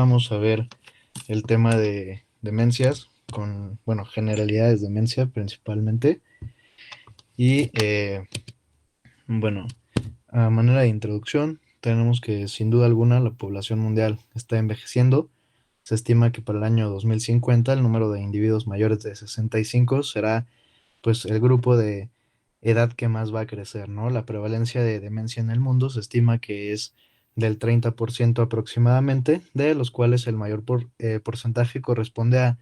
vamos a ver el tema de demencias con, bueno, generalidades de demencia principalmente. Y bueno, a manera de introducción, tenemos que sin duda alguna la población mundial está envejeciendo. Se estima que para el año 2050 el número de individuos mayores de 65 será pues el grupo de edad que más va a crecer, ¿no? La prevalencia de demencia en el mundo se estima que es del 30% aproximadamente, de los cuales el mayor porcentaje corresponde a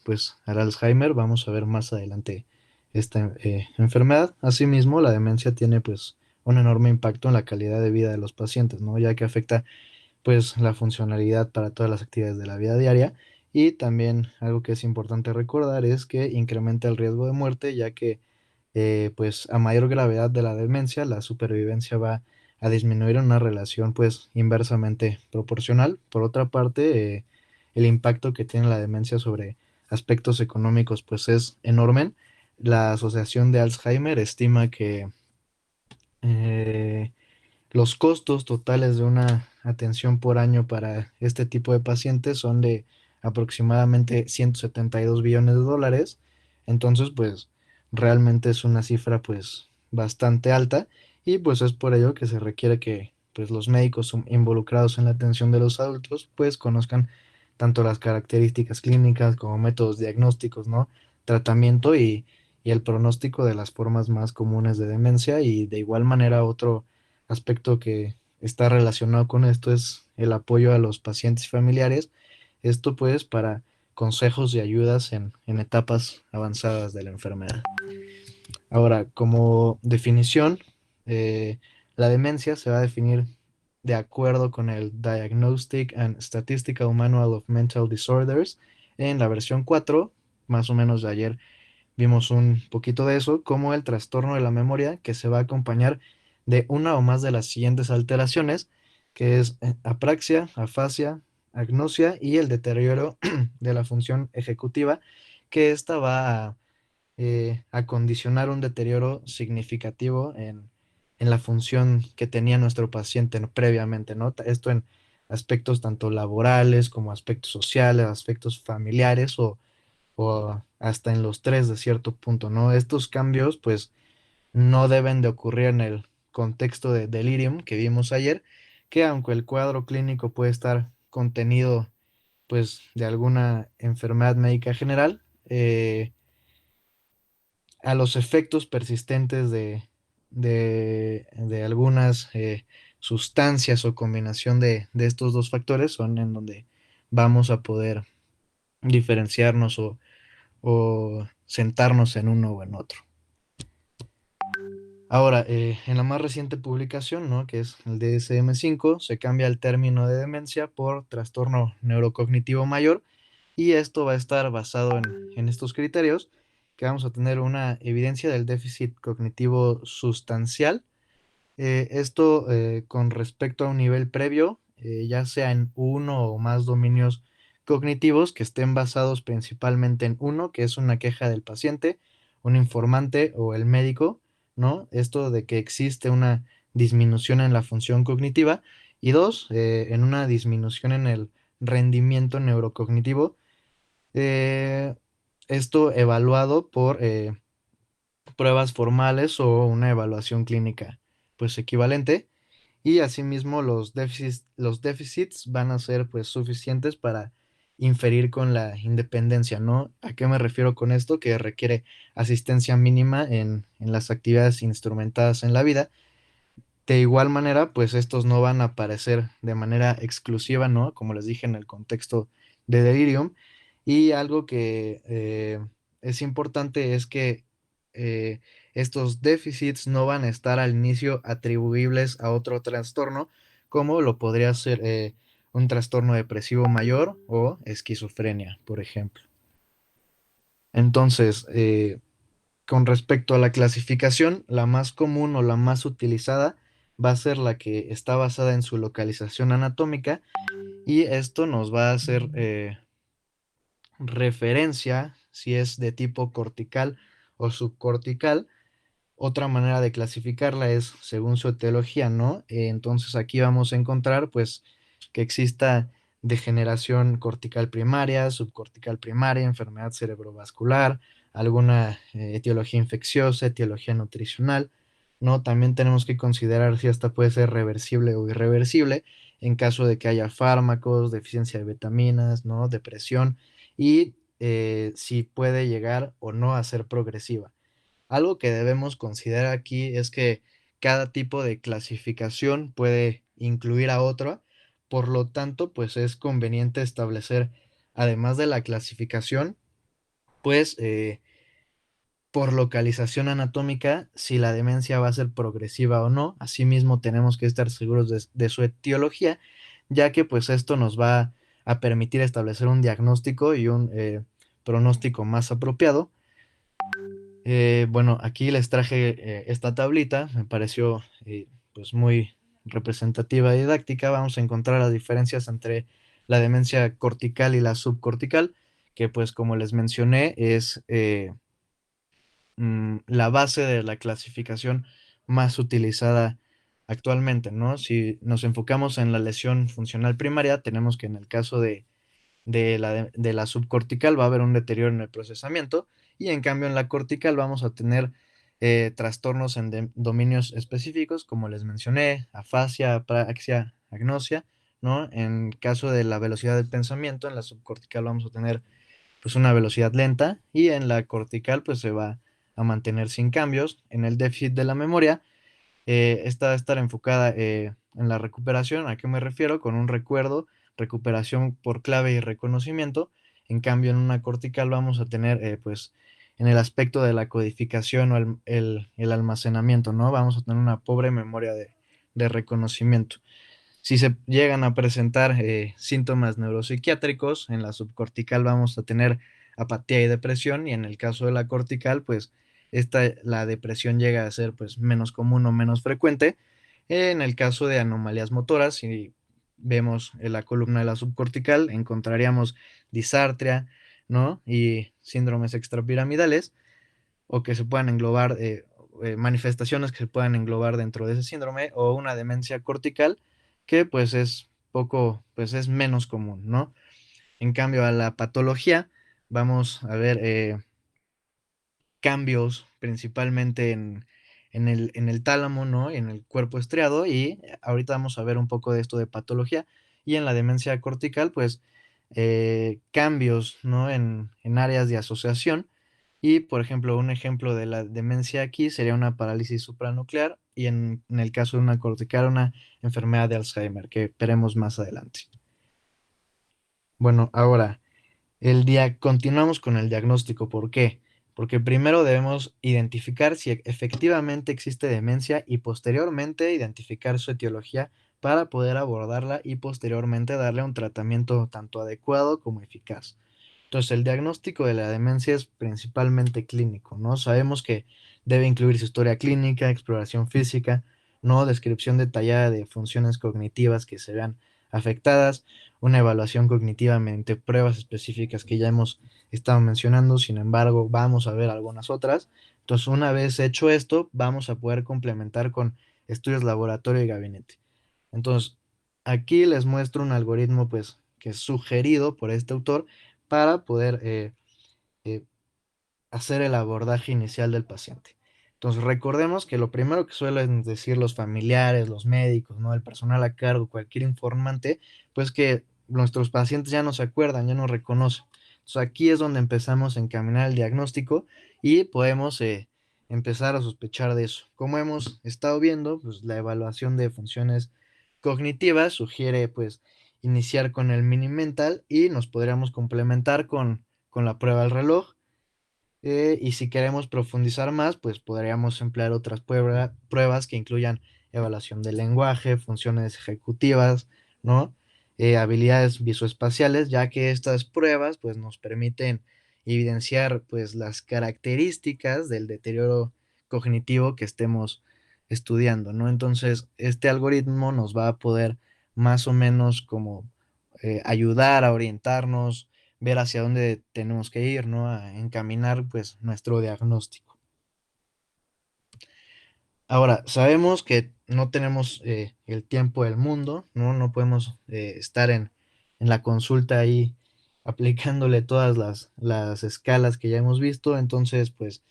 pues al Alzheimer. Vamos a ver más adelante esta enfermedad. Asimismo, la demencia tiene pues un enorme impacto en la calidad de vida de los pacientes, ¿no? Ya que afecta pues la funcionalidad para todas las actividades de la vida diaria. Y también algo que es importante recordar es que incrementa el riesgo de muerte, ya que pues a mayor gravedad de la demencia, la supervivencia va a disminuir en una relación pues inversamente proporcional. Por otra parte, el impacto que tiene la demencia sobre aspectos económicos pues es enorme. La Asociación de Alzheimer estima que eh, los costos totales de una atención por año para este tipo de pacientes son de aproximadamente 172 billones de dólares. Entonces, pues realmente es una cifra pues bastante alta, y pues es por ello que se requiere que pues los médicos involucrados en la atención de los adultos pues conozcan tanto las características clínicas como métodos diagnósticos, ¿no? Tratamiento y el pronóstico de las formas más comunes de demencia. Y de igual manera otro aspecto que está relacionado con esto es el apoyo a los pacientes y familiares. Esto pues para consejos y ayudas en etapas avanzadas de la enfermedad. Ahora, como definición, eh, la demencia se va a definir de acuerdo con el Diagnostic and Statistical Manual of Mental Disorders en la versión 4. Más o menos de ayer vimos un poquito de eso, como el trastorno de la memoria que se va a acompañar de una o más de las siguientes alteraciones, que es apraxia, afasia, agnosia y el deterioro de la función ejecutiva, que esta va a condicionar un deterioro significativo en la función que tenía nuestro paciente previamente, ¿no? Esto en aspectos tanto laborales como aspectos sociales, aspectos familiares o hasta en los tres de cierto punto, ¿no? Estos cambios pues no deben de ocurrir en el contexto de delirium que vimos ayer, que aunque el cuadro clínico puede estar contenido pues de alguna enfermedad médica general, a los efectos persistentes de algunas sustancias o combinación de estos dos factores son en donde vamos a poder diferenciarnos o sentarnos en uno o en otro. Ahora, en la más reciente publicación, ¿no? Que es el DSM-5, se cambia el término de demencia por trastorno neurocognitivo mayor, y esto va a estar basado en estos criterios, que vamos a tener una evidencia del déficit cognitivo sustancial. Esto con respecto a un nivel previo, ya sea en uno o más dominios cognitivos que estén basados principalmente en uno, que es una queja del paciente, un informante o el médico, ¿no? Esto de que existe una disminución en la función cognitiva. Y dos, en una disminución en el rendimiento neurocognitivo. eh, Esto evaluado por pruebas formales o una evaluación clínica pues equivalente. Y asimismo los déficits van a ser pues suficientes para inferir con la independencia, ¿no? ¿A qué me refiero con esto? Que requiere asistencia mínima en las actividades instrumentadas en la vida. De igual manera, pues estos no van a aparecer de manera exclusiva, ¿no? Como les dije en el contexto de delirium. Y algo que es importante es que eh, estos déficits no van a estar al inicio atribuibles a otro trastorno, como lo podría ser un trastorno depresivo mayor o esquizofrenia, por ejemplo. Entonces, con respecto a la clasificación, la más común o la más utilizada va a ser la que está basada en su localización anatómica, y esto nos va a hacer referencia si es de tipo cortical o subcortical. Otra manera de clasificarla es según su etiología, ¿no? Entonces aquí vamos a encontrar pues que exista degeneración cortical primaria, subcortical primaria, enfermedad cerebrovascular, alguna etiología infecciosa, etiología nutricional, ¿no? También tenemos que considerar si esta puede ser reversible o irreversible en caso de que haya fármacos, deficiencia de vitaminas, ¿no? Depresión y si puede llegar o no a ser progresiva. Algo que debemos considerar aquí es que cada tipo de clasificación puede incluir a otra, por lo tanto, pues es conveniente establecer, además de la clasificación, pues por localización anatómica, si la demencia va a ser progresiva o no. Asimismo, tenemos que estar seguros de su etiología, ya que pues esto nos va a permitir establecer un diagnóstico y un pronóstico más apropiado. Bueno, aquí les traje esta tablita, me pareció pues muy representativa y didáctica. Vamos a encontrar las diferencias entre la demencia cortical y la subcortical, que pues como les mencioné es la base de la clasificación más utilizada actualmente, ¿no? Si nos enfocamos en la lesión funcional primaria, tenemos que en el caso de la subcortical va a haber un deterioro en el procesamiento y en cambio en la cortical vamos a tener trastornos en dominios específicos, como les mencioné, afasia, apraxia, agnosia, ¿no? En caso de la velocidad del pensamiento, en la subcortical vamos a tener pues una velocidad lenta y en la cortical pues se va a mantener sin cambios. En el déficit de la memoria, esta va a estar enfocada en la recuperación. ¿A qué me refiero? Con un recuerdo, recuperación por clave y reconocimiento. En cambio, en una cortical vamos a tener, pues, en el aspecto de la codificación o el almacenamiento, ¿no? Vamos a tener una pobre memoria de reconocimiento. Si se llegan a presentar síntomas neuropsiquiátricos, en la subcortical vamos a tener apatía y depresión, y en el caso de la cortical, pues la depresión llega a ser pues menos común o menos frecuente. En el caso de anomalías motoras, si vemos en la columna de la subcortical, encontraríamos disartria, ¿no? Y síndromes extrapiramidales o que se puedan englobar, manifestaciones que se puedan englobar dentro de ese síndrome, o una demencia cortical que pues es poco, pues es menos común, ¿no? En cambio a la patología vamos a ver cambios principalmente en el tálamo, ¿no? En el cuerpo estriado, y ahorita vamos a ver un poco de esto de patología. Y en la demencia cortical, pues cambios, ¿no? En áreas de asociación. Y, por ejemplo, un ejemplo de la demencia aquí sería una parálisis supranuclear y en el caso de una cortical, una enfermedad de Alzheimer, que veremos más adelante. Bueno, ahora, continuamos con el diagnóstico. ¿Por qué? Porque primero debemos identificar si efectivamente existe demencia y posteriormente identificar su etiología para poder abordarla y posteriormente darle un tratamiento tanto adecuado como eficaz. Entonces, el diagnóstico de la demencia es principalmente clínico, ¿no? Sabemos que debe incluir su historia clínica, exploración física, ¿no? Descripción detallada de funciones cognitivas que se vean afectadas, una evaluación cognitiva mediante pruebas específicas que ya hemos estado mencionando. Sin embargo, vamos a ver algunas otras. Entonces, una vez hecho esto, vamos a poder complementar con estudios laboratorio y gabinete. Entonces, aquí les muestro un algoritmo, pues, que es sugerido por este autor para poder eh, hacer el abordaje inicial del paciente. Entonces, recordemos que lo primero que suelen decir los familiares, los médicos, ¿no? El personal a cargo, cualquier informante, pues que nuestros pacientes ya no se acuerdan, ya no reconocen. Entonces, aquí es donde empezamos a encaminar el diagnóstico y podemos empezar a sospechar de eso. Como hemos estado viendo, pues la evaluación de funciones cognitivas sugiere, pues, iniciar con el mini mental y nos podríamos complementar con la prueba del reloj, y si queremos profundizar más, pues podríamos emplear otras pruebas que incluyan evaluación del lenguaje, funciones ejecutivas, ¿no? Habilidades visoespaciales, ya que estas pruebas pues nos permiten evidenciar pues las características del deterioro cognitivo que estemos estudiando, ¿no? Entonces, este algoritmo nos va a poder más o menos como ayudar a orientarnos, ver hacia dónde tenemos que ir, ¿no? A encaminar pues nuestro diagnóstico. Ahora, sabemos que no tenemos el tiempo del mundo, ¿no? No podemos estar en la consulta ahí aplicándole todas las escalas que ya hemos visto. Entonces, pues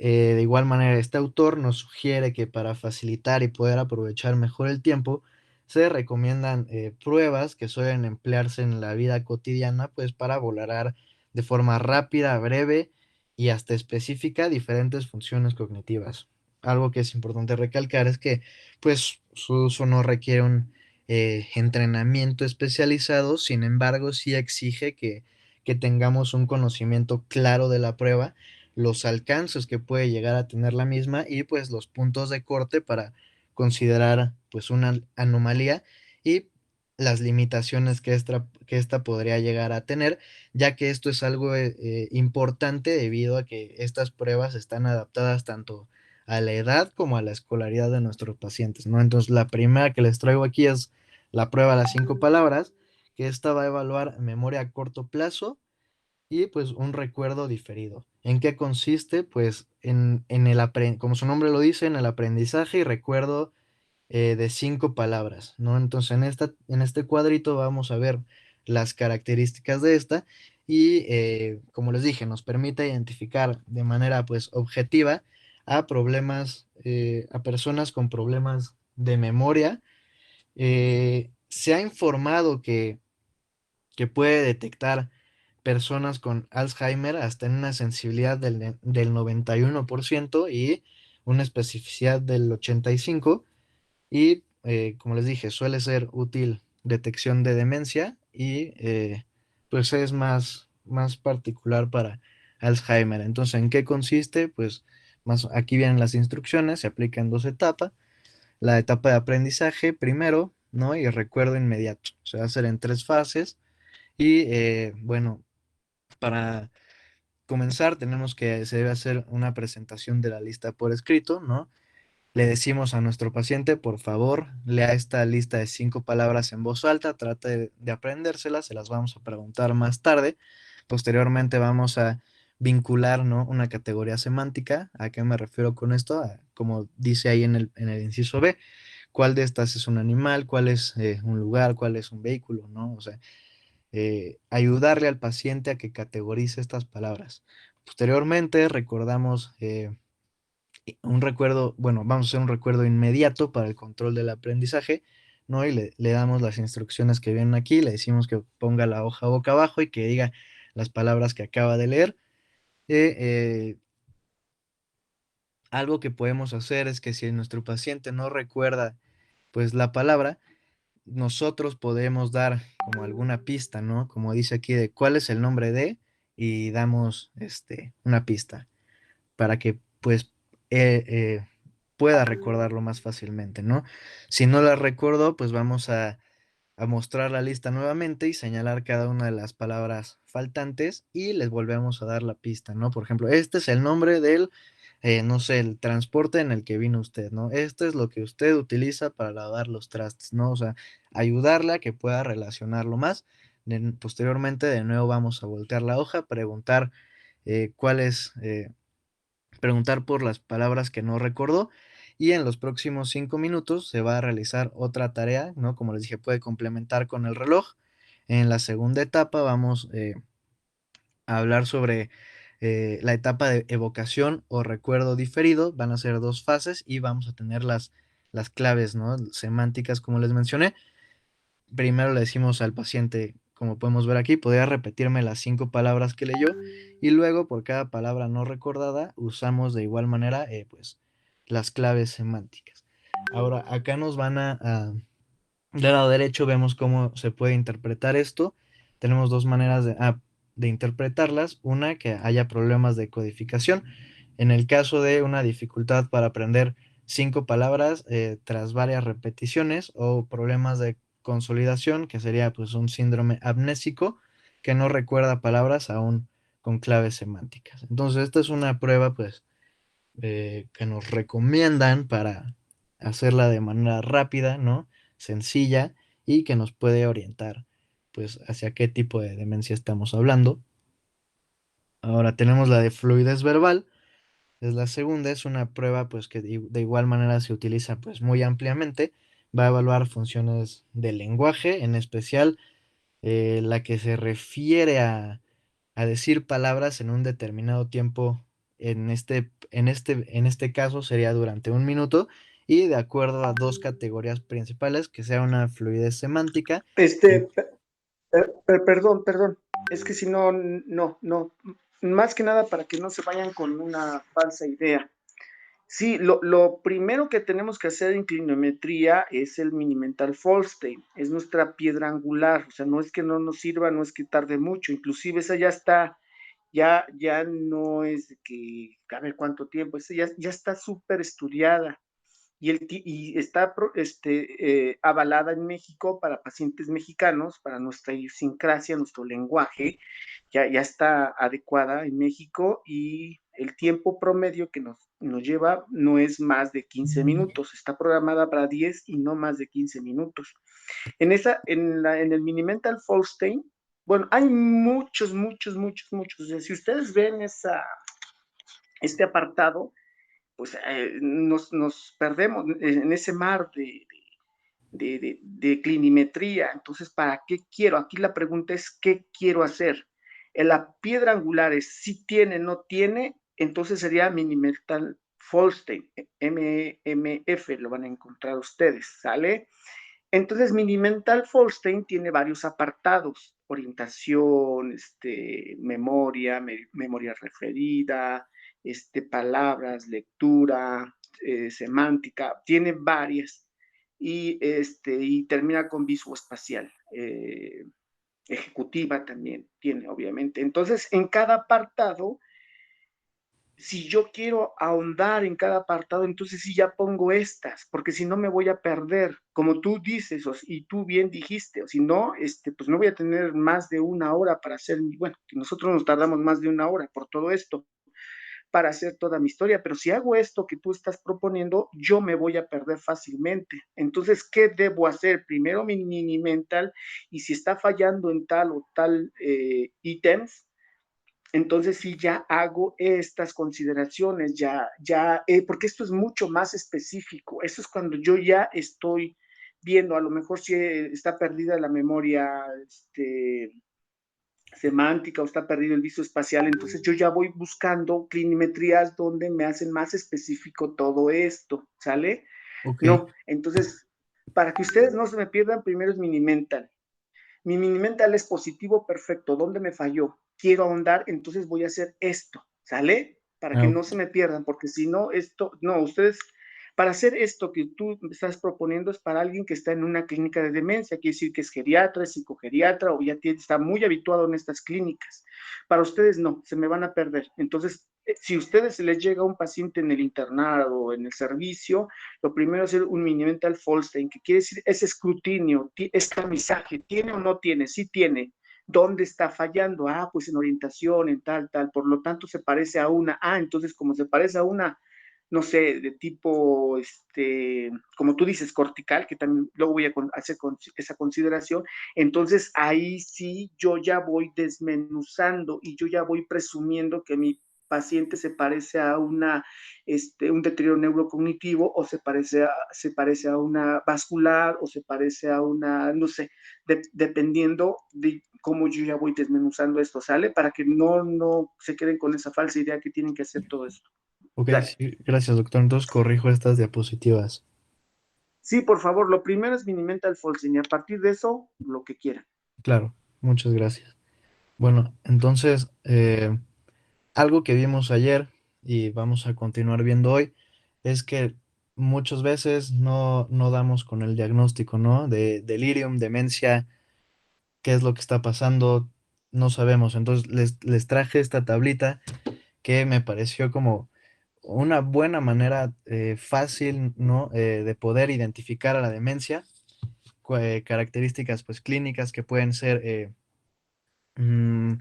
de igual manera, este autor nos sugiere que para facilitar y poder aprovechar mejor el tiempo, se recomiendan pruebas que suelen emplearse en la vida cotidiana, pues para valorar de forma rápida, breve y hasta específica diferentes funciones cognitivas. Algo que es importante recalcar es que, pues, su uso no requiere un entrenamiento especializado, sin embargo, sí exige que tengamos un conocimiento claro de la prueba, los alcances que puede llegar a tener la misma y pues los puntos de corte para considerar pues una anomalía y las limitaciones que esta podría llegar a tener, ya que esto es algo importante debido a que estas pruebas están adaptadas tanto a la edad como a la escolaridad de nuestros pacientes, ¿no? Entonces, la primera que les traigo aquí es la prueba de las 5 palabras, que esta va a evaluar memoria a corto plazo y pues un recuerdo diferido. ¿En qué consiste? Pues como su nombre lo dice, en el aprendizaje y recuerdo de 5 palabras, ¿no? Entonces en este cuadrito vamos a ver las características de esta y como les dije, nos permite identificar de manera pues objetiva a a personas con problemas de memoria. Se ha informado que puede detectar personas con Alzheimer hasta en una sensibilidad del 91% y una especificidad del 85%. Y como les dije, suele ser útil detección de demencia y pues es más particular para Alzheimer. Entonces, ¿en qué consiste? Pues aquí vienen las instrucciones, se aplica en 2 etapas. La etapa de aprendizaje primero, ¿no? Y recuerdo inmediato. Se va a hacer en 3 fases. Y bueno, para comenzar tenemos que se debe hacer una presentación de la lista por escrito, ¿no? Le decimos a nuestro paciente, por favor, lea esta lista de 5 palabras en voz alta, trate de aprendérselas, se las vamos a preguntar más tarde. Posteriormente vamos a vincular, ¿no? Una categoría semántica. ¿A qué me refiero con esto? Como dice ahí en el inciso B, ¿cuál de estas es un animal? ¿Cuál es un lugar? ¿Cuál es un vehículo? ¿No? O sea, ayudarle al paciente a que categorice estas palabras. Posteriormente recordamos un recuerdo, bueno, vamos a hacer un recuerdo inmediato para el control del aprendizaje, ¿no? Y le damos las instrucciones que vienen aquí, le decimos que ponga la hoja boca abajo y que diga las palabras que acaba de leer. Algo que podemos hacer es que si nuestro paciente no recuerda pues la palabra, nosotros podemos dar como alguna pista, ¿no? Como dice aquí de cuál es el nombre de y damos una pista para que pues pueda recordarlo más fácilmente, ¿no? Si no la recuerdo, pues vamos a mostrar la lista nuevamente y señalar cada una de las palabras faltantes y les volvemos a dar la pista, ¿no? Por ejemplo, este es el nombre del, no sé, el transporte en el que vino usted, ¿no? Esto es lo que usted utiliza para lavar los trastes, ¿no? O sea, ayudarle a que pueda relacionarlo más. Posteriormente, de nuevo, vamos a voltear la hoja, cuál es preguntar por las palabras que no recordó y en los próximos 5 minutos se va a realizar otra tarea, ¿no? Como les dije, puede complementar con el reloj. En la segunda etapa vamos a hablar sobre la etapa de evocación o recuerdo diferido. Van a ser 2 fases y vamos a tener las claves, ¿no? Semánticas, como les mencioné. Primero le decimos al paciente, como podemos ver aquí, podría repetirme las 5 palabras que leyó y luego por cada palabra no recordada usamos de igual manera pues las claves semánticas. Ahora acá nos van del lado derecho vemos cómo se puede interpretar esto. Tenemos 2 maneras de interpretarlas. Una, que haya problemas de codificación. En el caso de una dificultad para aprender 5 palabras tras varias repeticiones o problemas de consolidación, que sería pues un síndrome amnésico que no recuerda palabras aún con claves semánticas. Entonces, esta es una prueba pues que nos recomiendan para hacerla de manera rápida, ¿no? Sencilla y que nos puede orientar, pues, hacia qué tipo de demencia estamos hablando. Ahora tenemos la de fluidez verbal, es la segunda, es una prueba, pues, que de igual manera se utiliza, pues, muy ampliamente. Va a evaluar funciones del lenguaje, en especial la que se refiere a decir palabras en un determinado tiempo. En este caso sería durante un minuto y de acuerdo a dos categorías principales, que sea una fluidez semántica. y- Este, perdón, perdón. Es que si no, no. Más que nada para que no se vayan con una falsa idea. Sí, lo primero que tenemos que hacer en clinometría es el Minimental Fallstein, es nuestra piedra angular, o sea, no es que no nos sirva, no es que tarde mucho, inclusive esa ya está, ya no es de que, a ver cuánto tiempo, esa ya está súper estudiada y está avalada en México para pacientes mexicanos, para nuestra idiosincrasia, nuestro lenguaje, ya está adecuada en México y el tiempo promedio que nos lleva no es más de 15 minutos, está programada para 10 y no más de 15 minutos. En el Minimental Fallstein, bueno, hay muchos. O sea, si ustedes ven este apartado, pues nos perdemos en ese mar de clinimetría. Entonces, ¿para qué quiero? Aquí la pregunta es, ¿qué quiero hacer? En la piedra angular es si tiene, no tiene, entonces sería Minimental Fallstein, MMF, lo van a encontrar ustedes, ¿sale? Entonces, Minimental Fallstein tiene varios apartados, orientación, memoria referida, palabras, lectura, semántica, tiene varias y termina con visoespacial. Ejecutiva también tiene, obviamente. Entonces, en cada apartado, si yo quiero ahondar en cada apartado, entonces sí ya pongo estas, porque si no me voy a perder, como tú dices, y tú bien dijiste, o si no, pues no voy a tener más de una hora para hacer, bueno, que nosotros nos tardamos más de una hora por todo esto, para hacer toda mi historia, pero si hago esto que tú estás proponiendo, yo me voy a perder fácilmente. Entonces, ¿qué debo hacer? Primero mi mini mental, y si está fallando en tal o tal ítems, entonces sí ya hago estas consideraciones, porque esto es mucho más específico. Eso es cuando yo ya estoy viendo, a lo mejor si está perdida la memoria semántica o está perdido el viso espacial, entonces yo ya voy buscando clinimetrías donde me hacen más específico todo esto, ¿sale? Ok, No, entonces, para que ustedes no se me pierdan, primero es Minimental. Mi Minimental es positivo, perfecto. ¿Dónde me falló? Quiero ahondar, entonces voy a hacer esto, ¿sale? Para que no se me pierdan, porque si no, ustedes, para hacer esto que tú estás proponiendo es para alguien que está en una clínica de demencia, quiere decir que es geriatra, es psicogeriatra o está muy habituado en estas clínicas. Para ustedes no, se me van a perder. Entonces, si a ustedes se les llega un paciente en el internado o en el servicio, lo primero es hacer un Minimental Fallstein, que quiere decir ese escrutinio, es tamizaje, ¿tiene o no tiene? Sí tiene. ¿Dónde está fallando? Ah, pues en orientación, en tal. Por lo tanto, se parece a una. Ah, entonces, como se parece a una, no sé, de tipo, como tú dices, cortical, que también luego voy a hacer esa consideración, entonces ahí sí yo ya voy desmenuzando y yo ya voy presumiendo que mi paciente se parece a un deterioro neurocognitivo o se parece a una vascular o se parece a una, no sé, dependiendo de cómo yo ya voy desmenuzando esto, ¿sale? Para que no se queden con esa falsa idea que tienen que hacer todo esto. ok, Dale. sí, gracias, doctor. Entonces corrijo estas diapositivas. Sí, por favor, lo primero es Minimental Falsing y a partir de eso, lo que quieran. Claro, muchas gracias. Bueno, entonces, algo que vimos ayer y vamos a continuar viendo hoy es que muchas veces no damos con el diagnóstico, ¿no? De delirium, demencia, qué es lo que está pasando, no sabemos. Entonces, les traje esta tablita que me pareció como una buena manera fácil, ¿no? De poder identificar a la demencia, características pues clínicas que pueden ser mm,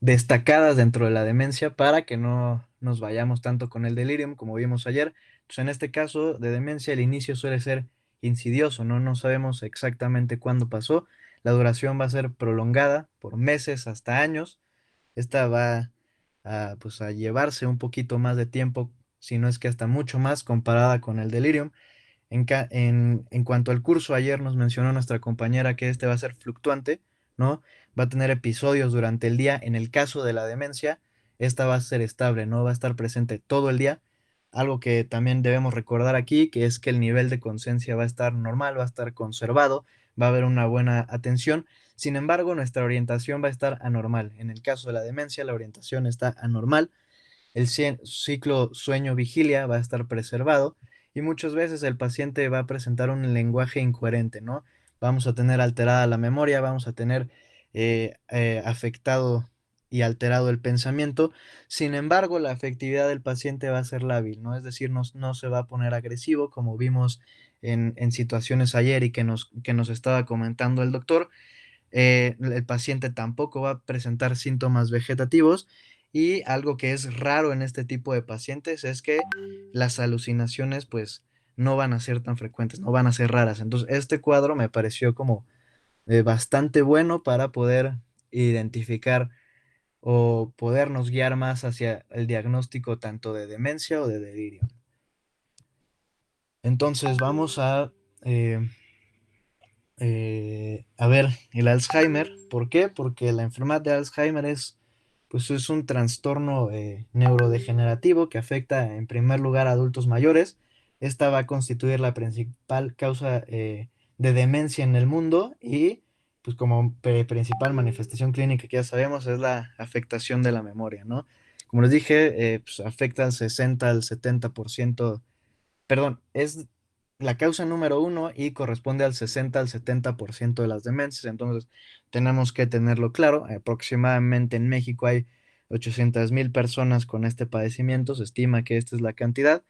destacadas dentro de la demencia para que no nos vayamos tanto con el delirium como vimos ayer. Entonces, en este caso de demencia, el inicio suele ser insidioso, ¿no? No sabemos exactamente cuándo pasó. La duración va a ser prolongada por meses hasta años. Esta va pues, a llevarse un poquito más de tiempo, si no es que hasta mucho más comparada con el delirium. En cuanto al curso, ayer nos mencionó nuestra compañera que este va a ser fluctuante, ¿no? Va a tener episodios durante el día. En el caso de la demencia, esta va a ser estable, no va a estar presente todo el día. Algo que también debemos recordar aquí, que es que el nivel de conciencia va a estar normal, va a estar conservado, va a haber una buena atención. Sin embargo, nuestra orientación va a estar anormal. En el caso de la demencia, la orientación está anormal, el ciclo sueño-vigilia va a estar preservado y muchas veces el paciente va a presentar un lenguaje incoherente, ¿no? Vamos a tener alterada la memoria, vamos a tener afectado y alterado el pensamiento. Sin embargo, la afectividad del paciente va a ser lábil, ¿no? Es decir, no se va a poner agresivo, como vimos en situaciones ayer y que nos estaba comentando el doctor. El paciente tampoco va a presentar síntomas vegetativos y algo que es raro en este tipo de pacientes es que las alucinaciones pues no van a ser tan frecuentes, no van a ser raras. Entonces, este cuadro me pareció como bastante bueno para poder identificar o podernos guiar más hacia el diagnóstico tanto de demencia o de delirio. Entonces, vamos a ver, el Alzheimer. ¿Por qué? Porque la enfermedad de Alzheimer pues es un trastorno neurodegenerativo que afecta en primer lugar a adultos mayores. Esta va a constituir la principal causa de demencia en el mundo y pues como principal manifestación clínica que ya sabemos es la afectación de la memoria, ¿no? Como les dije, pues afecta al 60 al 70%, perdón, es la causa número uno y corresponde al 60 al 70% de las demencias. Entonces, tenemos que tenerlo claro. Aproximadamente en México hay 800,000 personas con este padecimiento. Se estima que esta es la cantidad.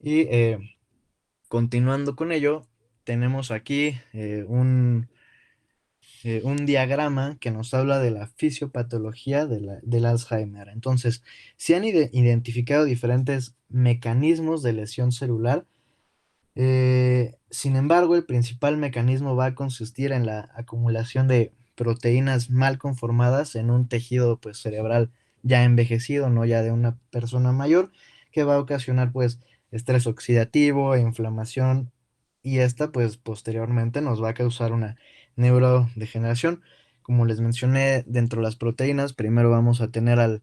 Y continuando con ello, tenemos aquí un diagrama que nos habla de la fisiopatología del Alzheimer. Entonces, se han identificado diferentes mecanismos de lesión celular. Sin embargo, el principal mecanismo va a consistir en la acumulación de proteínas mal conformadas en un tejido pues, cerebral ya envejecido, no ya de una persona mayor, que va a ocasionar pues estrés oxidativo e inflamación y esta pues posteriormente nos va a causar una neurodegeneración. Como les mencioné, dentro de las proteínas, primero vamos a tener al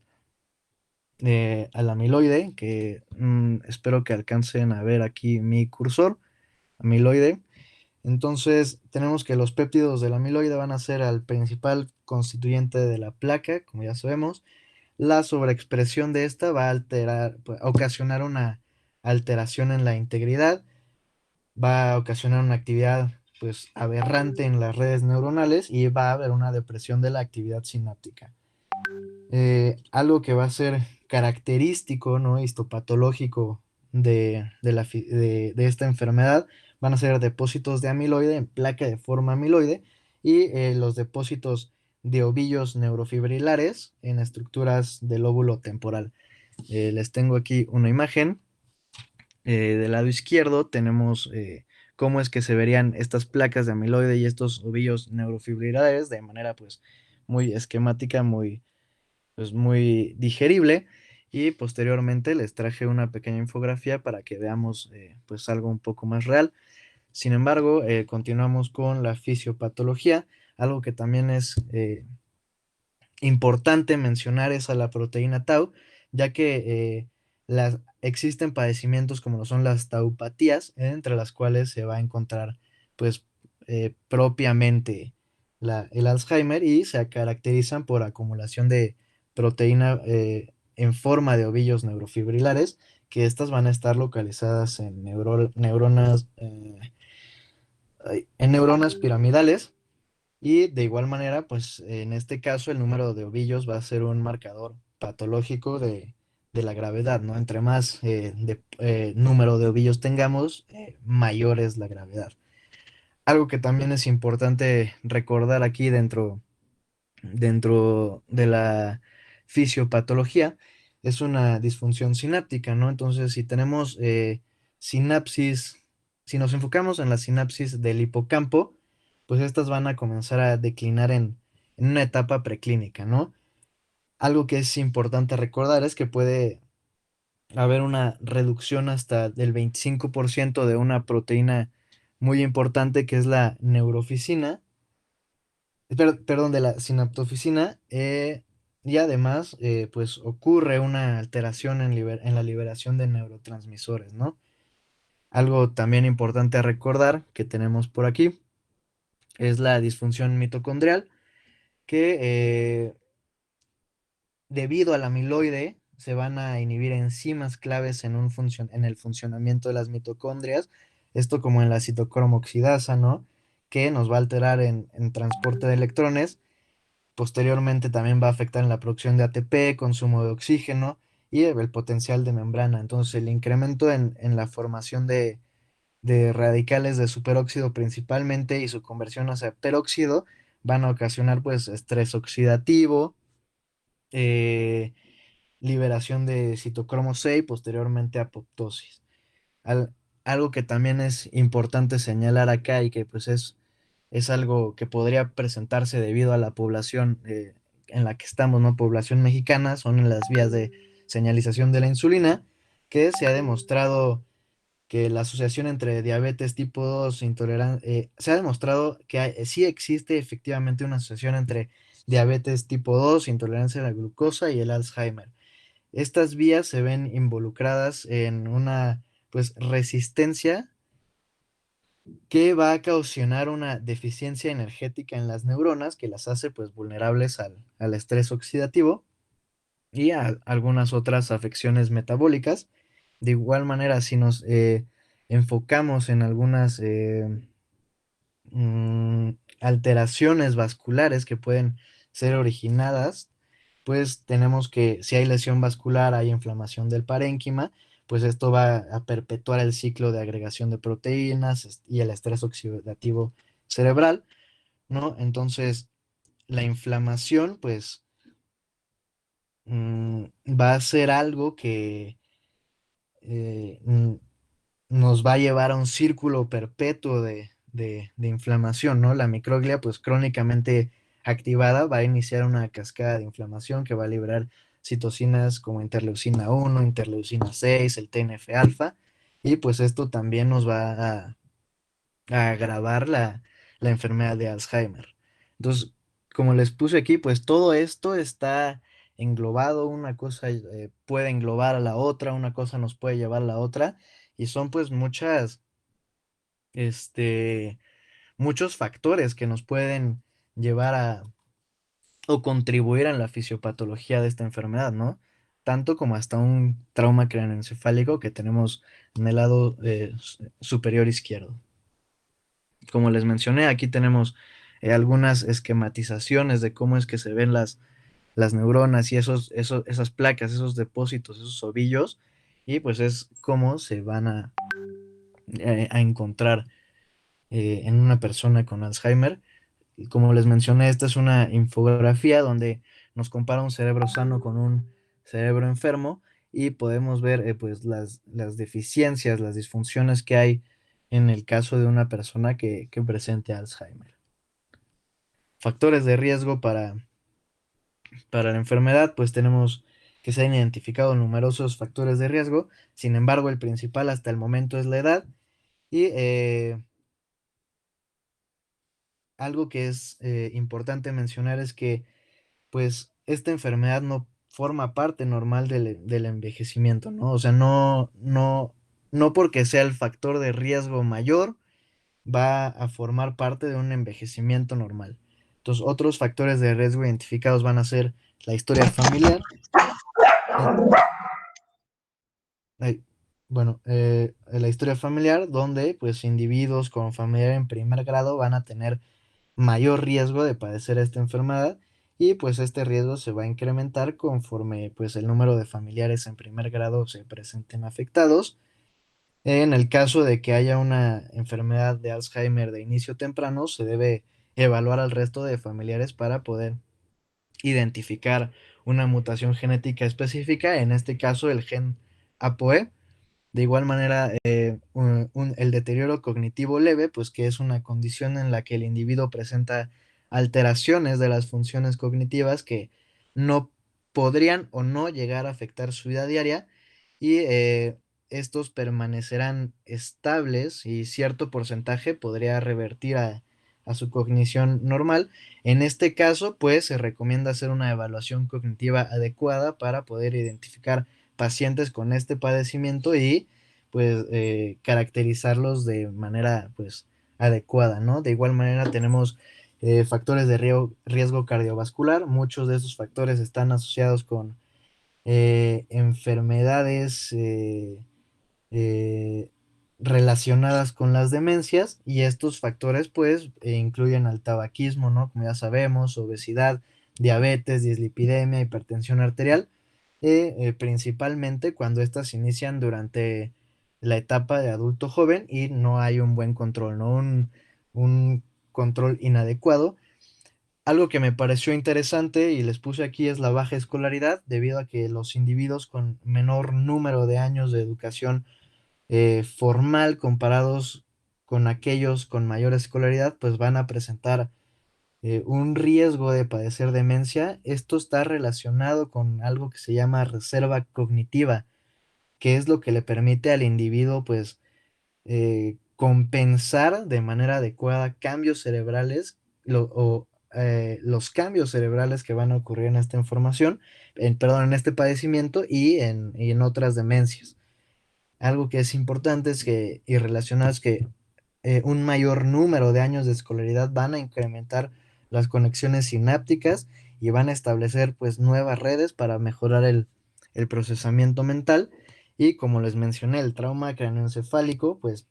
amiloide, que espero que alcancen a ver aquí mi cursor amiloide. Entonces, tenemos que los péptidos del amiloide van a ser el principal constituyente de la placa, como ya sabemos. La sobreexpresión de esta va a alterar, a ocasionar una alteración en la integridad, va a ocasionar una actividad pues aberrante en las redes neuronales y va a haber una depresión de la actividad sináptica. Algo que va a ser característico, ¿no? Histopatológico de esta enfermedad van a ser depósitos de amiloide en placa de forma amiloide y los depósitos de ovillos neurofibrilares en estructuras del lóbulo temporal. Les tengo aquí una imagen. Del lado izquierdo tenemos cómo es que se verían estas placas de amiloide y estos ovillos neurofibrilares de manera pues muy esquemática, pues muy digerible y posteriormente les traje una pequeña infografía para que veamos pues algo un poco más real. Sin embargo, continuamos con la fisiopatología. Algo que también es importante mencionar es a la proteína tau, ya que existen padecimientos como lo son las taupatías, entre las cuales se va a encontrar pues propiamente el Alzheimer y se caracterizan por acumulación de proteína en forma de ovillos neurofibrilares, que estas van a estar localizadas en en neuronas piramidales y de igual manera, pues en este caso el número de ovillos va a ser un marcador patológico de la gravedad, ¿no? Entre más número de ovillos tengamos, mayor es la gravedad. Algo que también es importante recordar aquí dentro de la fisiopatología es una disfunción sináptica, ¿no? Entonces, si tenemos sinapsis, si nos enfocamos en la sinapsis del hipocampo, pues estas van a comenzar a declinar en una etapa preclínica, ¿no? Algo que es importante recordar es que puede haber una reducción hasta del 25% de una proteína muy importante que es la neurofisina, perdón, de la sinaptofisina, y además, pues ocurre una alteración en la liberación de neurotransmisores, ¿no? Algo también importante a recordar que tenemos por aquí es la disfunción mitocondrial, que debido al amiloide se van a inhibir enzimas claves en el funcionamiento de las mitocondrias, esto como en la citocromo oxidasa, ¿no? Que nos va a alterar en transporte de electrones. Posteriormente también va a afectar en la producción de ATP, consumo de oxígeno y el potencial de membrana. Entonces el incremento en la formación de radicales de superóxido principalmente y su conversión hacia peróxido van a ocasionar pues estrés oxidativo, eh, liberación de citocromo 6, posteriormente apoptosis. Al- Algo que también es importante señalar acá y que pues es algo que podría presentarse debido a la población en la que estamos, ¿no? Población mexicana, son en las vías de señalización de la insulina, que se ha demostrado que la asociación entre diabetes tipo 2 se ha demostrado que sí existe efectivamente una asociación entre diabetes tipo 2, intolerancia a la glucosa y el Alzheimer. Estas vías se ven involucradas en una pues resistencia que va a causar una deficiencia energética en las neuronas que las hace pues vulnerables al estrés oxidativo y a algunas otras afecciones metabólicas. De igual manera, si nos enfocamos en algunas alteraciones vasculares que pueden ser originadas, pues tenemos que si hay lesión vascular, hay inflamación del parénquima, pues esto va a perpetuar el ciclo de agregación de proteínas y el estrés oxidativo cerebral, ¿no? Entonces, la inflamación, pues, va a ser algo que eh, nos va a llevar a un círculo perpetuo de inflamación, ¿no? La microglia, pues crónicamente activada, va a iniciar una cascada de inflamación que va a liberar citocinas como interleucina 1, interleucina 6, el TNF alfa, y pues esto también nos va a agravar la enfermedad de Alzheimer. Entonces, como les puse aquí, pues todo esto está englobado, una cosa puede englobar a la otra, una cosa nos puede llevar a la otra, y son pues este, muchos factores que nos pueden llevar a o contribuir a la fisiopatología de esta enfermedad, ¿no? Tanto como hasta un trauma craneoencefálico que tenemos en el lado superior izquierdo. Como les mencioné, aquí tenemos algunas esquematizaciones de cómo es que se ven las neuronas y esas placas, esos depósitos, esos ovillos, y pues es cómo se van a encontrar en una persona con Alzheimer. Y como les mencioné, esta es una infografía donde nos compara un cerebro sano con un cerebro enfermo y podemos ver pues las deficiencias, las disfunciones que hay en el caso de una persona que presente Alzheimer. Factores de riesgo para la enfermedad, pues tenemos que se han identificado numerosos factores de riesgo, sin embargo el principal hasta el momento es la edad y algo que es importante mencionar es que pues esta enfermedad no forma parte normal del envejecimiento, ¿no? O sea, no porque sea el factor de riesgo mayor, va a formar parte de un envejecimiento normal. Entonces, otros factores de riesgo identificados van a ser la historia familiar. eh, bueno, la historia familiar, donde pues individuos con familiar en primer grado van a tener mayor riesgo de padecer esta enfermedad y pues este riesgo se va a incrementar conforme pues el número de familiares en primer grado se presenten afectados. En el caso de que haya una enfermedad de Alzheimer de inicio temprano, se debe evaluar al resto de familiares para poder identificar una mutación genética específica, en este caso el gen ApoE. De igual manera, el deterioro cognitivo leve, pues que es una condición en la que el individuo presenta alteraciones de las funciones cognitivas que no podrían o no llegar a afectar su vida diaria y estos permanecerán estables y cierto porcentaje podría revertir a su cognición normal. En este caso, pues se recomienda hacer una evaluación cognitiva adecuada para poder identificar pacientes con este padecimiento y pues caracterizarlos de manera pues adecuada, ¿no? De igual manera tenemos factores de riesgo cardiovascular. Muchos de esos factores están asociados con enfermedades eh, relacionadas con las demencias y estos factores pues incluyen al tabaquismo, ¿no? Como ya sabemos, obesidad, diabetes, dislipidemia, hipertensión arterial, principalmente cuando estas inician durante la etapa de adulto joven y no hay un buen control, ¿no? Un control inadecuado. Algo que me pareció interesante y les puse aquí es la baja escolaridad, debido a que los individuos con menor número de años de educación formal comparados con aquellos con mayor escolaridad, pues van a presentar un riesgo de padecer demencia. Esto está relacionado con algo que se llama reserva cognitiva, que es lo que le permite al individuo, pues, compensar de manera adecuada cambios cerebrales los cambios cerebrales que van a ocurrir en esta información, perdón, en este padecimiento y en otras demencias. Algo que es importante es que, y relacionado es que un mayor número de años de escolaridad van a incrementar las conexiones sinápticas y van a establecer pues nuevas redes para mejorar el procesamiento mental. Y como les mencioné, el trauma craneoencefálico, pues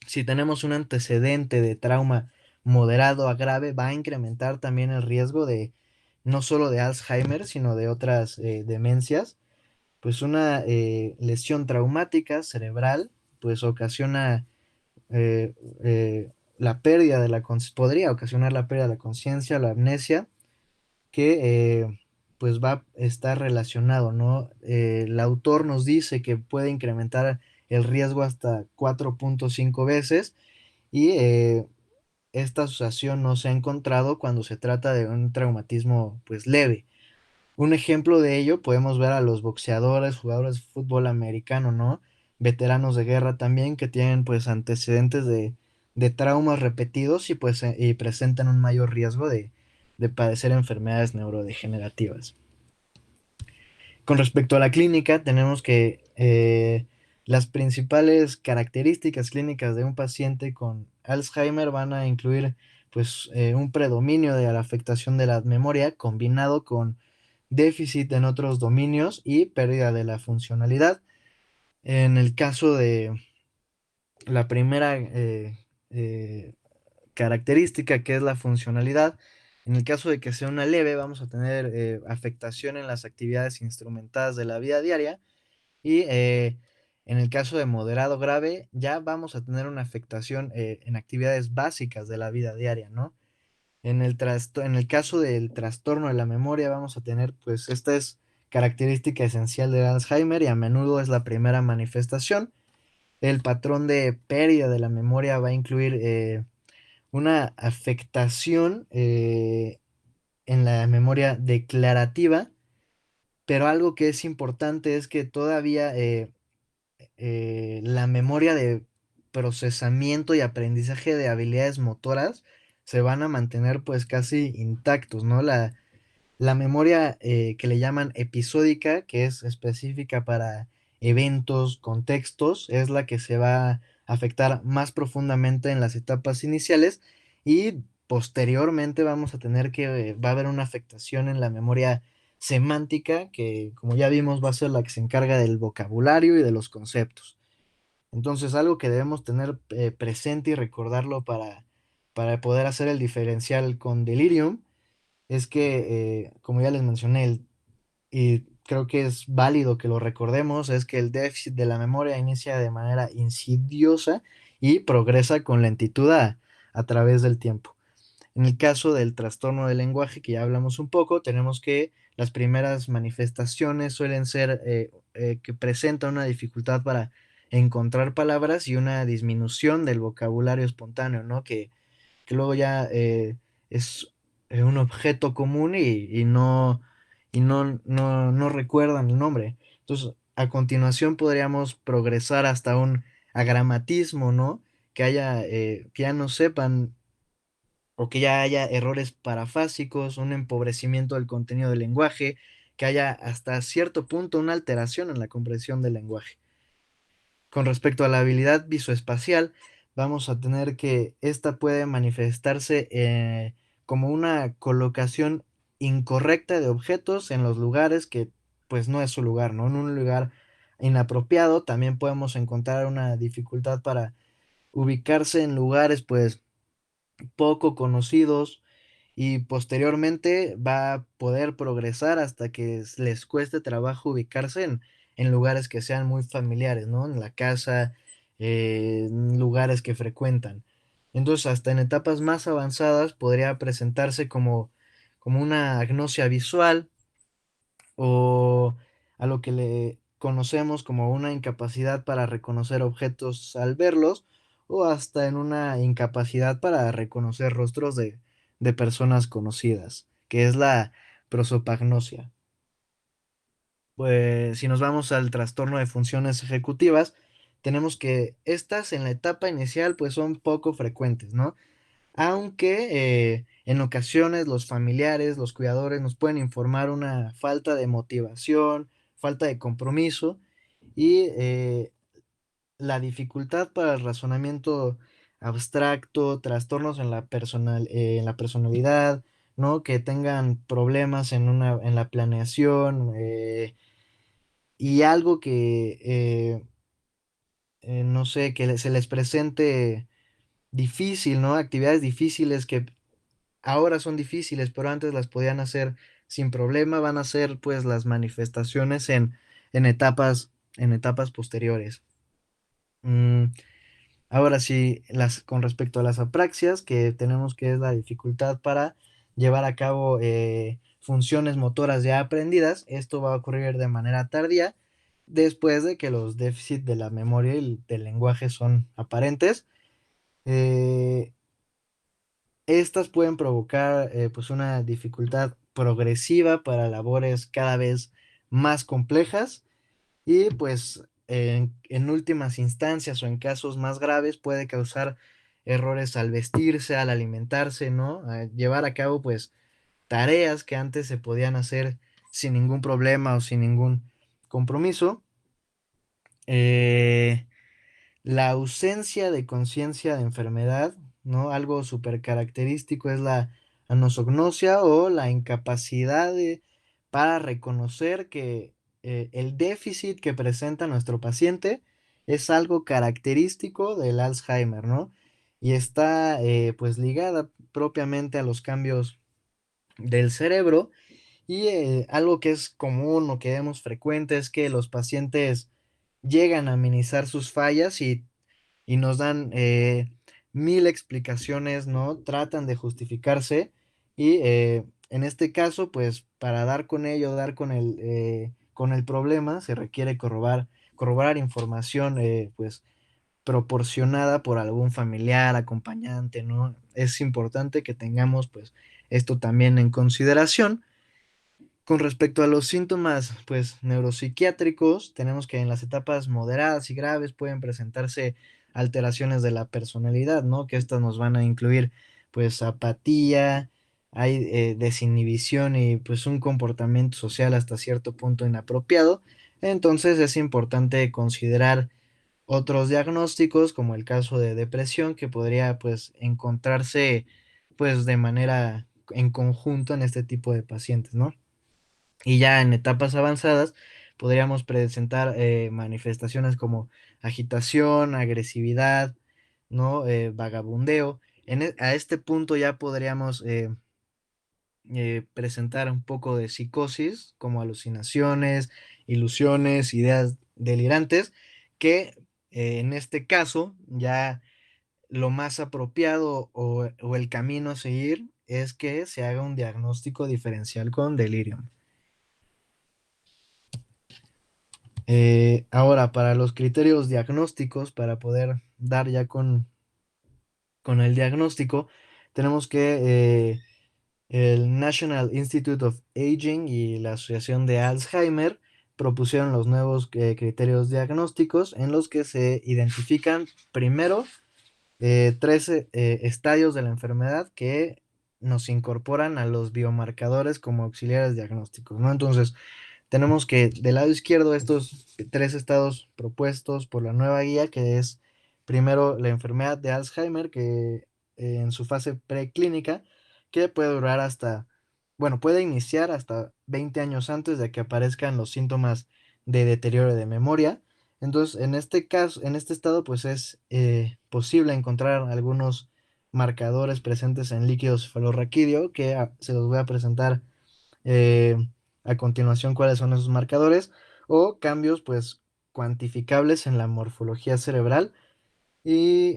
si tenemos un antecedente de trauma moderado a grave, va a incrementar también el riesgo de no solo de Alzheimer, sino de otras demencias. Pues una lesión traumática cerebral, pues ocasiona eh, la pérdida de podría ocasionar la pérdida de la conciencia, la amnesia, que pues va a estar relacionado, ¿no? El autor nos dice que puede incrementar el riesgo hasta 4.5 veces y esta asociación no se ha encontrado cuando se trata de un traumatismo pues leve. Un ejemplo de ello podemos ver a los boxeadores, jugadores de fútbol americano, ¿no? Veteranos de guerra también que tienen pues antecedentes de traumas repetidos y pues y presentan un mayor riesgo de padecer enfermedades neurodegenerativas. Con respecto a la clínica, tenemos que las principales características clínicas de un paciente con Alzheimer van a incluir pues un predominio de la afectación de la memoria combinado con déficit en otros dominios y pérdida de la funcionalidad. En el caso de la primera característica, que es la funcionalidad, en el caso de que sea una leve, vamos a tener afectación en las actividades instrumentadas de la vida diaria y en el caso de moderado grave, ya vamos a tener una afectación en actividades básicas de la vida diaria, ¿no? En el caso del trastorno de la memoria, vamos a tener, pues, esta es característica esencial del Alzheimer y a menudo es la primera manifestación. El patrón de pérdida de la memoria va a incluir una afectación en la memoria declarativa, pero algo que es importante es que todavía la memoria de procesamiento y aprendizaje de habilidades motoras se van a mantener pues casi intactos, ¿no? La memoria que le llaman episódica, que es específica para eventos, contextos, es la que se va a afectar más profundamente en las etapas iniciales y posteriormente vamos a tener que, va a haber una afectación en la memoria semántica, que como ya vimos va a ser la que se encarga del vocabulario y de los conceptos. Entonces, algo que debemos tener presente y recordarlo para poder hacer el diferencial con delirium es que, como ya les mencioné, y creo que es válido que lo recordemos, es que el déficit de la memoria inicia de manera insidiosa y progresa con lentitud a través del tiempo. En el caso del trastorno del lenguaje, que ya hablamos un poco, tenemos que las primeras manifestaciones suelen ser que presentan una dificultad para encontrar palabras y una disminución del vocabulario espontáneo, ¿no? Que luego ya es un objeto común y no recuerdan el nombre. Entonces, a continuación podríamos progresar hasta un agramatismo, ¿no? Que ya no sepan o que ya haya errores parafásicos, un empobrecimiento del contenido del lenguaje, que haya hasta cierto punto una alteración en la comprensión del lenguaje. Con respecto a la habilidad visoespacial, vamos a tener que esta puede manifestarse como una colocación incorrecta de objetos en los lugares que pues no es su lugar, ¿no? En un lugar inapropiado también podemos encontrar una dificultad para ubicarse en lugares pues poco conocidos y posteriormente va a poder progresar hasta que les cueste trabajo ubicarse en lugares que sean muy familiares, ¿no? En la casa, en lugares que frecuentan. Entonces, hasta en etapas más avanzadas podría presentarse como una agnosia visual o a lo que le conocemos como una incapacidad para reconocer objetos al verlos, o hasta en una incapacidad para reconocer rostros de personas conocidas, que es la prosopagnosia. Pues si nos vamos al trastorno de funciones ejecutivas, tenemos que estas en la etapa inicial pues son poco frecuentes, ¿no? Aunque en ocasiones los familiares, los cuidadores nos pueden informar una falta de motivación, falta de compromiso y la dificultad para el razonamiento abstracto, trastornos en la personalidad, ¿no? Que tengan problemas en la planeación y algo que, no sé, se les presente difícil, ¿no? Actividades difíciles que ahora son difíciles, pero antes las podían hacer sin problema, van a ser pues las manifestaciones en en etapas posteriores. Mm, ahora sí, con respecto a las apraxias, que tenemos que es la dificultad para llevar a cabo funciones motoras ya aprendidas, esto va a ocurrir de manera tardía, después de que los déficits de la memoria y del lenguaje son aparentes. Eh, Estas pueden provocar pues una dificultad progresiva para labores cada vez más complejas y pues en últimas instancias o en casos más graves puede causar errores al vestirse, al alimentarse, ¿no? A llevar a cabo pues tareas que antes se podían hacer sin ningún problema o sin ningún compromiso. Eh, la ausencia de conciencia de enfermedad, ¿no? Algo súper característico es la anosognosia o la incapacidad para reconocer que el déficit que presenta nuestro paciente es algo característico del Alzheimer, ¿no? Y está pues ligada propiamente a los cambios del cerebro y algo que es común o que vemos frecuente es que los pacientes llegan a minimizar sus fallas y nos dan mil explicaciones, ¿no? Tratan de justificarse y en este caso, pues para dar con ello, dar con el problema, se requiere corroborar información, pues proporcionada por algún familiar, acompañante, ¿no? Es importante que tengamos, pues, esto también en consideración. Con respecto a los síntomas, pues, neuropsiquiátricos, tenemos que en las etapas moderadas y graves pueden presentarse alteraciones de la personalidad, ¿no? Que estas nos van a incluir, pues, apatía, hay desinhibición y, pues, un comportamiento social hasta cierto punto inapropiado. Entonces es importante considerar otros diagnósticos, como el caso de depresión, que podría, pues, encontrarse, pues, de manera en conjunto en este tipo de pacientes, ¿no? Y ya en etapas avanzadas podríamos presentar manifestaciones como agitación, agresividad, ¿no? Vagabundeo. A este punto ya podríamos presentar un poco de psicosis, como alucinaciones, ilusiones, ideas delirantes, que en este caso ya lo más apropiado o el camino a seguir es que se haga un diagnóstico diferencial con delirium. Ahora, para los criterios diagnósticos, para poder dar ya con el diagnóstico, tenemos que el National Institute of Aging y la Asociación de Alzheimer propusieron los nuevos criterios diagnósticos en los que se identifican primero tres estadios de la enfermedad que nos incorporan a los biomarcadores como auxiliares diagnósticos, ¿no? Entonces, tenemos que del lado izquierdo estos tres estados propuestos por la nueva guía, que es primero la enfermedad de Alzheimer, que en su fase preclínica, que puede durar hasta, bueno, puede iniciar hasta 20 años antes de que aparezcan los síntomas de deterioro de memoria. Entonces, en este caso, en este estado, pues es posible encontrar algunos marcadores presentes en líquido cefalorraquídeo, que se los voy a presentar eh, a continuación cuáles son esos marcadores, o cambios pues cuantificables en la morfología cerebral, y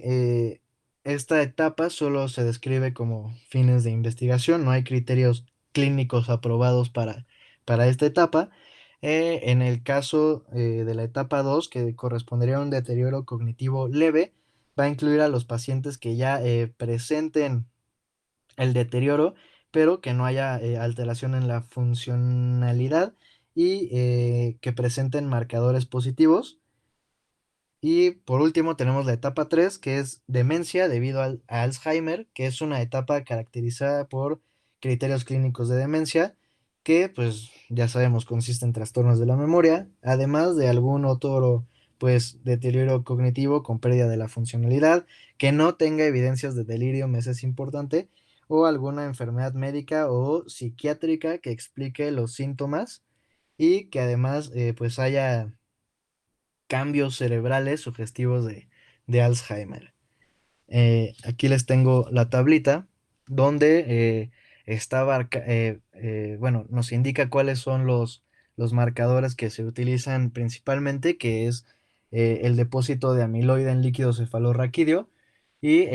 esta etapa solo se describe como fines de investigación, no hay criterios clínicos aprobados para esta etapa. En el caso de la etapa 2, que correspondería a un deterioro cognitivo leve, va a incluir a los pacientes que ya presenten el deterioro, pero que no haya alteración en la funcionalidad, y que presenten marcadores positivos. Y por último tenemos la etapa 3, que es demencia debido a Alzheimer, que es una etapa caracterizada por criterios clínicos de demencia, que pues ya sabemos consiste en trastornos de la memoria, además de algún otro pues deterioro cognitivo con pérdida de la funcionalidad, que no tenga evidencias de delirio, me es importante, o alguna enfermedad médica o psiquiátrica que explique los síntomas, y que además pues haya cambios cerebrales sugestivos de Alzheimer. Aquí les tengo la tablita donde bueno, nos indica cuáles son los marcadores que se utilizan principalmente, que es el depósito de amiloide en líquido cefalorraquídeo, y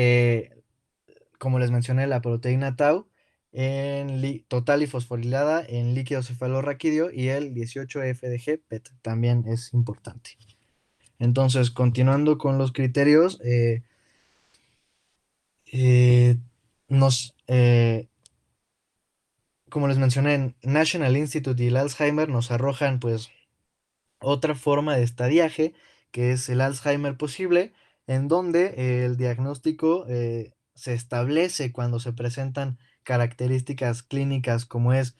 como les mencioné, la proteína tau en total y fosforilada en líquido cefalorraquídeo, y el 18-FDG PET también es importante. Entonces, continuando con los criterios, eh, nos, como les mencioné, National Institute y el Alzheimer nos arrojan pues otra forma de estadiaje, que es el Alzheimer posible, en donde el diagnóstico se establece cuando se presentan características clínicas como es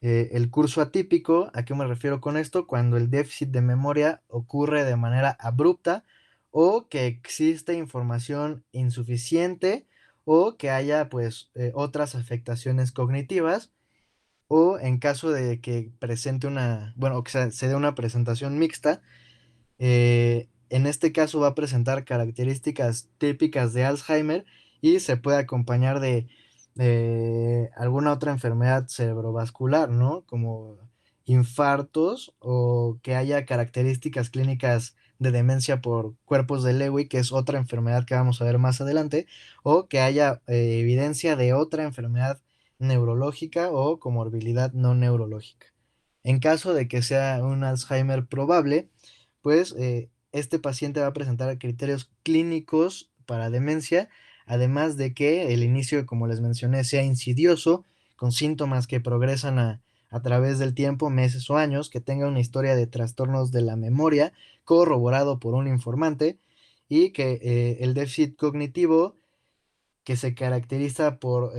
el curso atípico. ¿A qué me refiero con esto? Cuando el déficit de memoria ocurre de manera abrupta, o que existe información insuficiente, o que haya pues otras afectaciones cognitivas, o en caso de que presente una, bueno, que se dé una presentación mixta, en este caso va a presentar características típicas de Alzheimer, y se puede acompañar de alguna otra enfermedad cerebrovascular, ¿no? Como infartos, o que haya características clínicas de demencia por cuerpos de Lewy, que es otra enfermedad que vamos a ver más adelante, o que haya evidencia de otra enfermedad neurológica o comorbilidad no neurológica. En caso de que sea un Alzheimer probable, pues este paciente va a presentar criterios clínicos para demencia, además de que el inicio, como les mencioné, sea insidioso, con síntomas que progresan a través del tiempo, meses o años, que tenga una historia de trastornos de la memoria corroborado por un informante, y que el déficit cognitivo, que se caracteriza por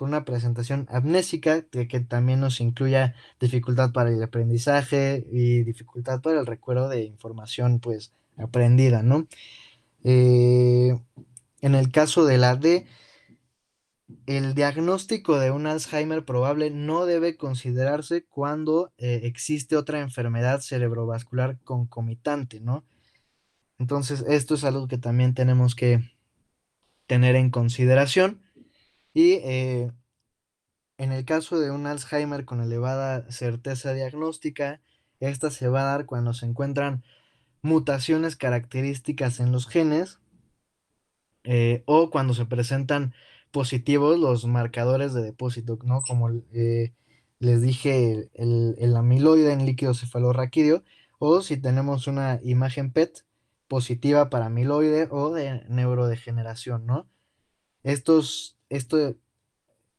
una presentación amnésica, que también nos incluya dificultad para el aprendizaje y dificultad para el recuerdo de información pues aprendida, ¿no? Eh, en el caso de la D, el diagnóstico de un Alzheimer probable no debe considerarse cuando existe otra enfermedad cerebrovascular concomitante, ¿no? Entonces, esto es algo que también tenemos que tener en consideración. Y en el caso de un Alzheimer con elevada certeza diagnóstica, esta se va a dar cuando se encuentran mutaciones características en los genes, o cuando se presentan positivos los marcadores de depósito, ¿no? Como les dije, el amiloide en líquido cefalorraquídeo, o si tenemos una imagen PET positiva para amiloide o de neurodegeneración, ¿no? Estos, esto,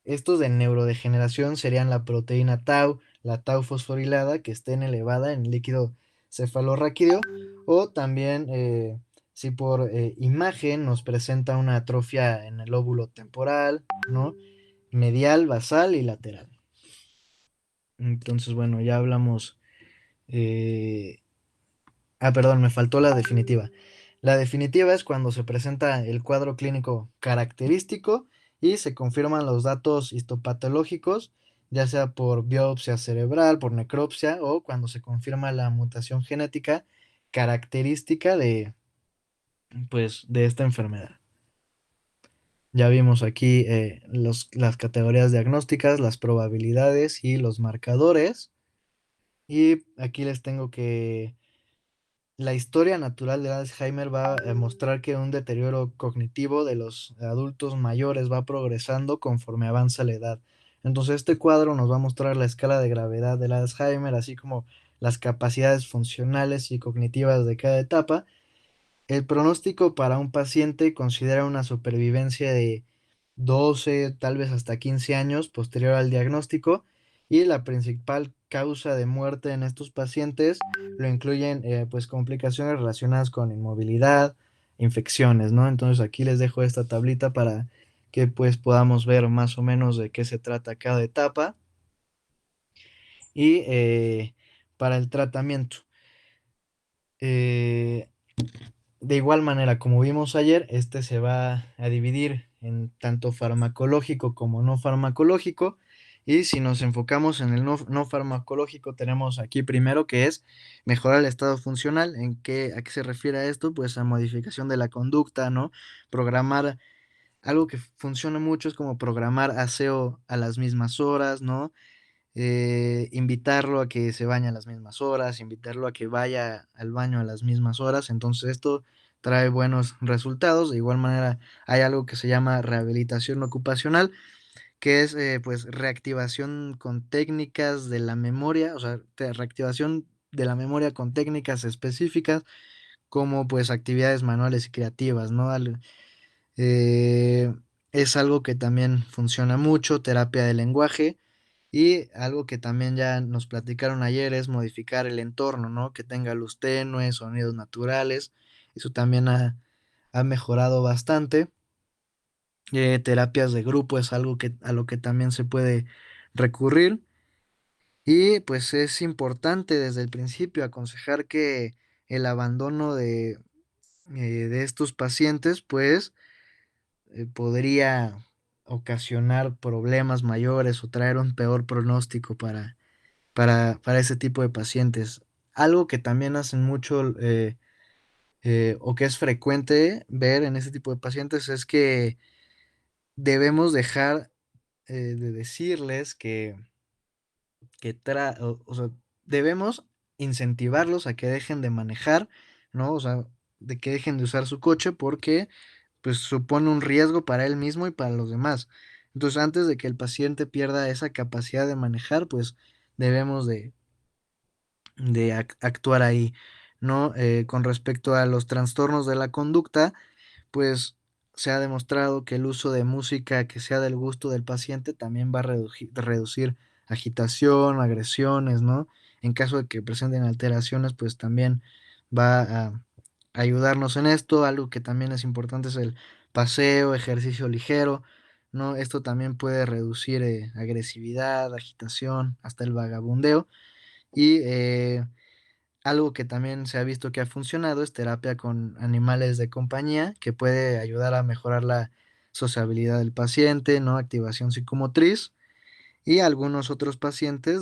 Estos de neurodegeneración serían la proteína tau, la tau fosforilada, que estén elevada en líquido cefalorraquídeo, o también si por imagen nos presenta una atrofia en el lóbulo temporal, ¿no? Medial, basal y lateral. Entonces, bueno, ya hablamos. eh, Perdón, me faltó la definitiva. La definitiva es cuando se presenta el cuadro clínico característico y se confirman los datos histopatológicos, ya sea por biopsia cerebral, por necropsia o cuando se confirma la mutación genética característica de, pues, de esta enfermedad. Ya vimos aquí las categorías diagnósticas, las probabilidades y los marcadores. Y aquí les tengo que la historia natural de Alzheimer va a mostrar que un deterioro cognitivo de los adultos mayores va progresando conforme avanza la edad. Entonces, este cuadro nos va a mostrar la escala de gravedad del Alzheimer, así como las capacidades funcionales y cognitivas de cada etapa. El pronóstico para un paciente considera una supervivencia de 12, tal vez hasta 15 años posterior al diagnóstico, y la principal causa de muerte en estos pacientes lo incluyen pues complicaciones relacionadas con inmovilidad, infecciones, ¿no? Entonces aquí les dejo esta tablita para que pues podamos ver más o menos de qué se trata cada etapa y para el tratamiento. Eh, De igual manera, como vimos ayer, este se va a dividir en tanto farmacológico como no farmacológico. Y si nos enfocamos en el no farmacológico, tenemos aquí primero que es mejorar el estado funcional. ¿A qué se refiere a esto? Pues a modificación de la conducta, ¿no? Programar, algo que funciona mucho es como programar aseo a las mismas horas, ¿no? Invitarlo a que se bañe a las mismas horas, invitarlo a que vaya al baño a las mismas horas. Entonces esto trae buenos resultados. De igual manera, hay algo que se llama rehabilitación ocupacional, que es pues reactivación con técnicas de la memoria, o sea, reactivación de la memoria con técnicas específicas como pues actividades manuales y creativas, ¿no? Eh, es algo que también funciona mucho, terapia de lenguaje. Y algo que también ya nos platicaron ayer es modificar el entorno, ¿no? Que tenga luz tenue, sonidos naturales. Eso también ha mejorado bastante. Terapias de grupo es algo a lo que también se puede recurrir. Y pues es importante desde el principio aconsejar que el abandono de estos pacientes, pues podría ocasionar problemas mayores o traer un peor pronóstico para ese tipo de pacientes. Algo que también hacen mucho o que es frecuente ver en ese tipo de pacientes es que debemos dejar de decirles o sea, debemos incentivarlos a que dejen de manejar, ¿no? O sea, de que dejen de usar su coche porque pues supone un riesgo para él mismo y para los demás. Entonces, antes de que el paciente pierda esa capacidad de manejar, pues debemos de actuar ahí, ¿no? Con respecto a los trastornos de la conducta, pues se ha demostrado que el uso de música que sea del gusto del paciente también va a reducir agitación, agresiones, ¿no? En caso de que presenten alteraciones, pues también va a ayudarnos en esto. Algo que también es importante es el paseo, ejercicio ligero, ¿no? Esto también puede reducir agresividad, agitación, hasta el vagabundeo. Y algo que también se ha visto que ha funcionado es terapia con animales de compañía, que puede ayudar a mejorar la sociabilidad del paciente, ¿no? Activación psicomotriz. Y algunos otros pacientes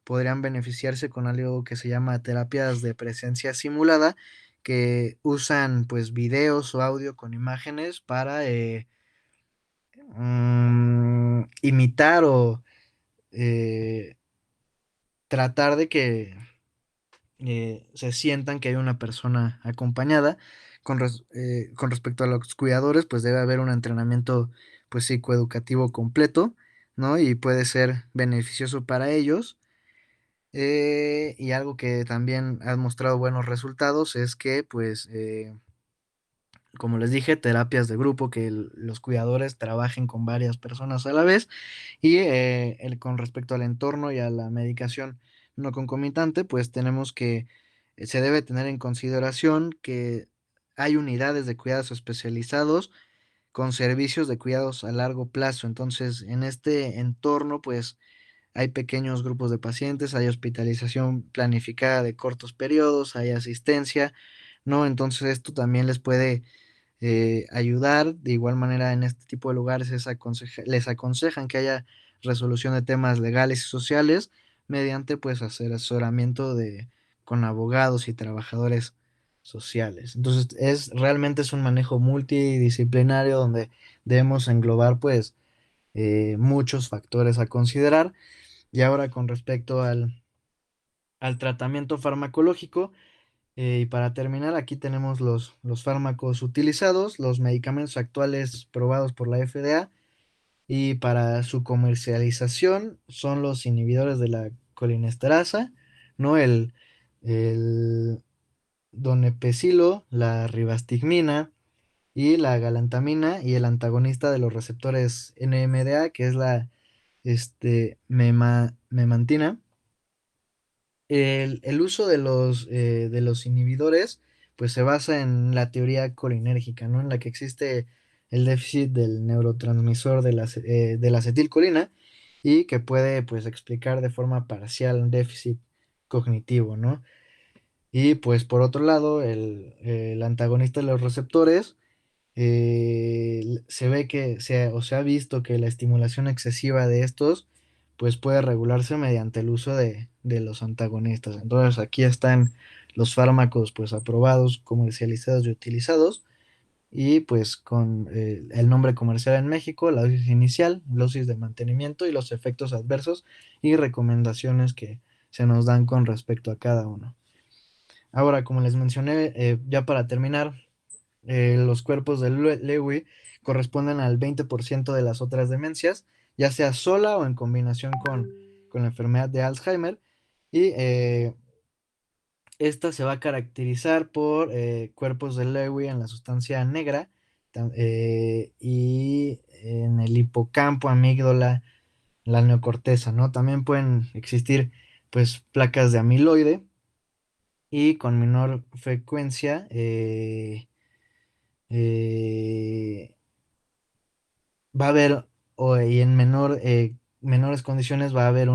podrían beneficiarse con algo que se llama terapias de presencia simulada, que usan pues videos o audio con imágenes para imitar o eh, tratar de que se sientan que hay una persona acompañada. Con respecto a los cuidadores, pues debe haber un entrenamiento pues psicoeducativo completo, ¿no? Y puede ser beneficioso para ellos. Y algo que también ha mostrado buenos resultados es que, pues, como les dije, terapias de grupo, que los cuidadores trabajen con varias personas a la vez. Y con respecto al entorno y a la medicación no concomitante, pues tenemos que, se debe tener en consideración que hay unidades de cuidados especializados con servicios de cuidados a largo plazo. Entonces, en este entorno, pues hay pequeños grupos de pacientes, hay hospitalización planificada de cortos periodos, hay asistencia, ¿no? Entonces, esto también les puede ayudar. De igual manera, en este tipo de lugares les aconsejan que haya resolución de temas legales y sociales mediante pues asesoramiento con abogados y trabajadores sociales. Entonces, realmente es un manejo multidisciplinario donde debemos englobar pues muchos factores a considerar. Y ahora con respecto al tratamiento farmacológico, y para terminar, aquí tenemos los fármacos utilizados, los medicamentos actuales probados por la FDA y para su comercialización son los inhibidores de la colinesterasa, ¿no? El donepezilo, la ribastigmina y la galantamina y el antagonista de los receptores NMDA, que es la memantina. El uso de los inhibidores, pues se basa en la teoría colinérgica, ¿no? En la que existe el déficit del neurotransmisor de la acetilcolina y que puede, pues, explicar de forma parcial un déficit cognitivo, ¿no? Y, pues, por otro lado, el antagonista de los receptores, se ve que o se ha visto que la estimulación excesiva de estos pues puede regularse mediante el uso de los antagonistas. Entonces aquí están los fármacos pues aprobados, comercializados y utilizados y pues con el nombre comercial en México, la dosis inicial, dosis de mantenimiento y los efectos adversos y recomendaciones que se nos dan con respecto a cada uno. Ahora, como les mencioné, ya para terminar, los cuerpos de Lewy corresponden al 20% de las otras demencias, ya sea sola o en combinación con la enfermedad de Alzheimer. Y esta se va a caracterizar por cuerpos de Lewy en la sustancia negra y en el hipocampo, amígdala, la neocorteza, ¿no? También pueden existir pues placas de amiloide y con menor frecuencia eh, va a haber, y en menores condiciones va a haber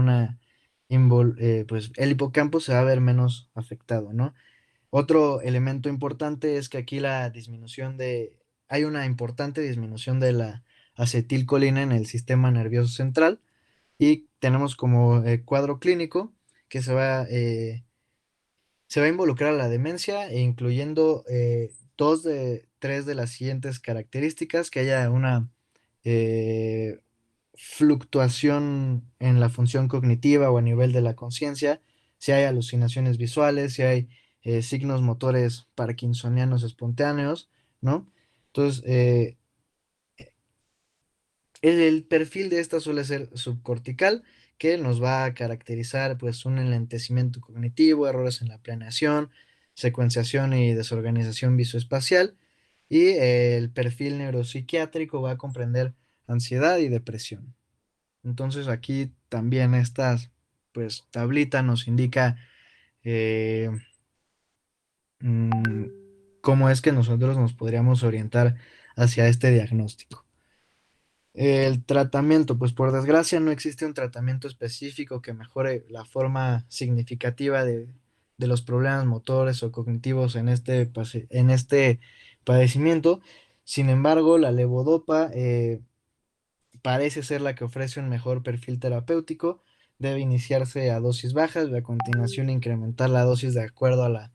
pues el hipocampo se va a ver menos afectado, ¿no? Otro elemento importante es que aquí hay una importante disminución de la acetilcolina en el sistema nervioso central y tenemos como cuadro clínico que se va a involucrar a la demencia, incluyendo tres de las siguientes características: que haya una eh, fluctuación en la función cognitiva o a nivel de la conciencia, si hay alucinaciones visuales, si hay signos motores parkinsonianos espontáneos, ¿no? Entonces, el perfil de esta suele ser subcortical, que nos va a caracterizar pues un enlentecimiento cognitivo, errores en la planeación, secuenciación y desorganización visoespacial. Y el perfil neuropsiquiátrico va a comprender ansiedad y depresión. Entonces aquí también pues tablita nos indica eh, mm, cómo es que nosotros nos podríamos orientar hacia este diagnóstico. El tratamiento, pues por desgracia no existe un tratamiento específico que mejore la forma significativa de los problemas motores o cognitivos en este padecimiento. Sin embargo, la levodopa parece ser la que ofrece un mejor perfil terapéutico. Debe iniciarse a dosis bajas y a continuación incrementar la dosis de acuerdo a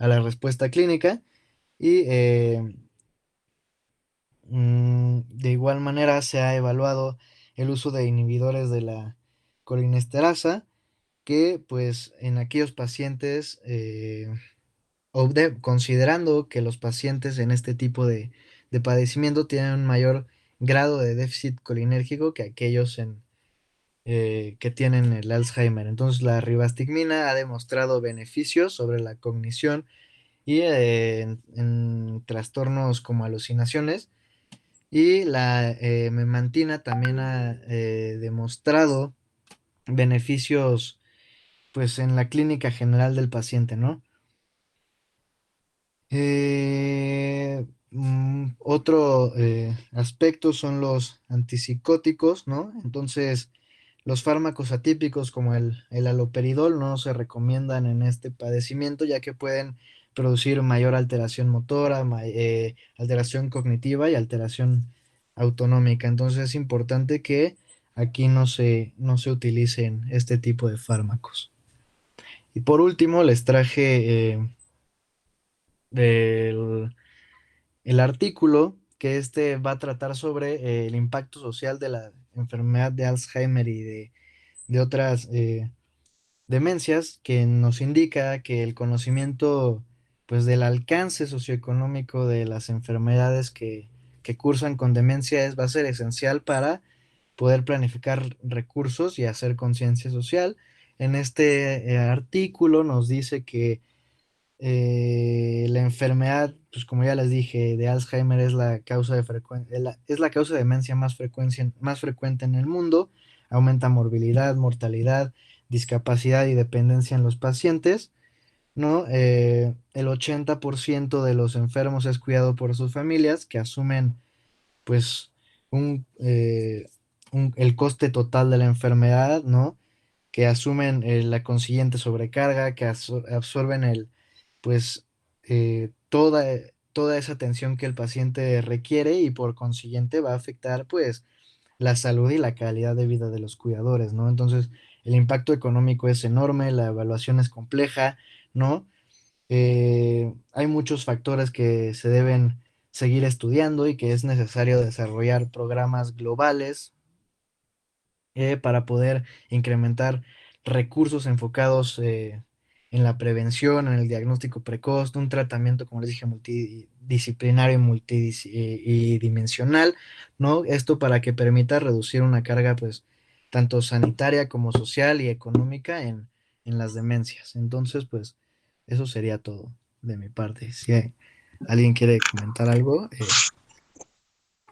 la respuesta clínica. Y de igual manera se ha evaluado el uso de inhibidores de la colinesterasa, que pues en aquellos pacientes, considerando que los pacientes en este tipo de padecimiento tienen un mayor grado de déficit colinérgico que aquellos que tienen el Alzheimer. Entonces la ribastigmina ha demostrado beneficios sobre la cognición y en trastornos como alucinaciones. Y la memantina también ha demostrado beneficios pues en la clínica general del paciente, ¿no? Otro aspecto son los antipsicóticos, ¿no? Entonces, los fármacos atípicos como el haloperidol no se recomiendan en este padecimiento ya que pueden producir mayor alteración motora, alteración cognitiva y alteración autonómica. Entonces es importante que aquí no se utilicen este tipo de fármacos. Y por último, les traje el, el artículo que este va a tratar sobre el impacto social de la enfermedad de Alzheimer y de otras demencias, que nos indica que el conocimiento pues del alcance socioeconómico de las enfermedades que cursan con demencia va a ser esencial para poder planificar recursos y hacer conciencia social. En este artículo nos dice que la enfermedad, pues como ya les dije, de Alzheimer es la causa es la causa de demencia más frecuente en el mundo. Aumenta morbilidad, mortalidad, discapacidad y dependencia en los pacientes, ¿no? El 80% de los enfermos es cuidado por sus familias que asumen, pues, un, eh, el coste total de la enfermedad, ¿no? Que asumen la consiguiente sobrecarga, que absorben pues, toda esa atención que el paciente requiere y por consiguiente va a afectar, pues, la salud y la calidad de vida de los cuidadores, ¿no? Entonces, el impacto económico es enorme, la evaluación es compleja, ¿no? Hay muchos factores que se deben seguir estudiando y que es necesario desarrollar programas globales para poder incrementar recursos enfocados en la prevención, en el diagnóstico precoz, un tratamiento, como les dije, multidisciplinario y dimensional, ¿no? Esto para que permita reducir una carga, pues, tanto sanitaria como social y económica en las demencias. Entonces, pues, eso sería todo de mi parte. Si alguien quiere comentar algo,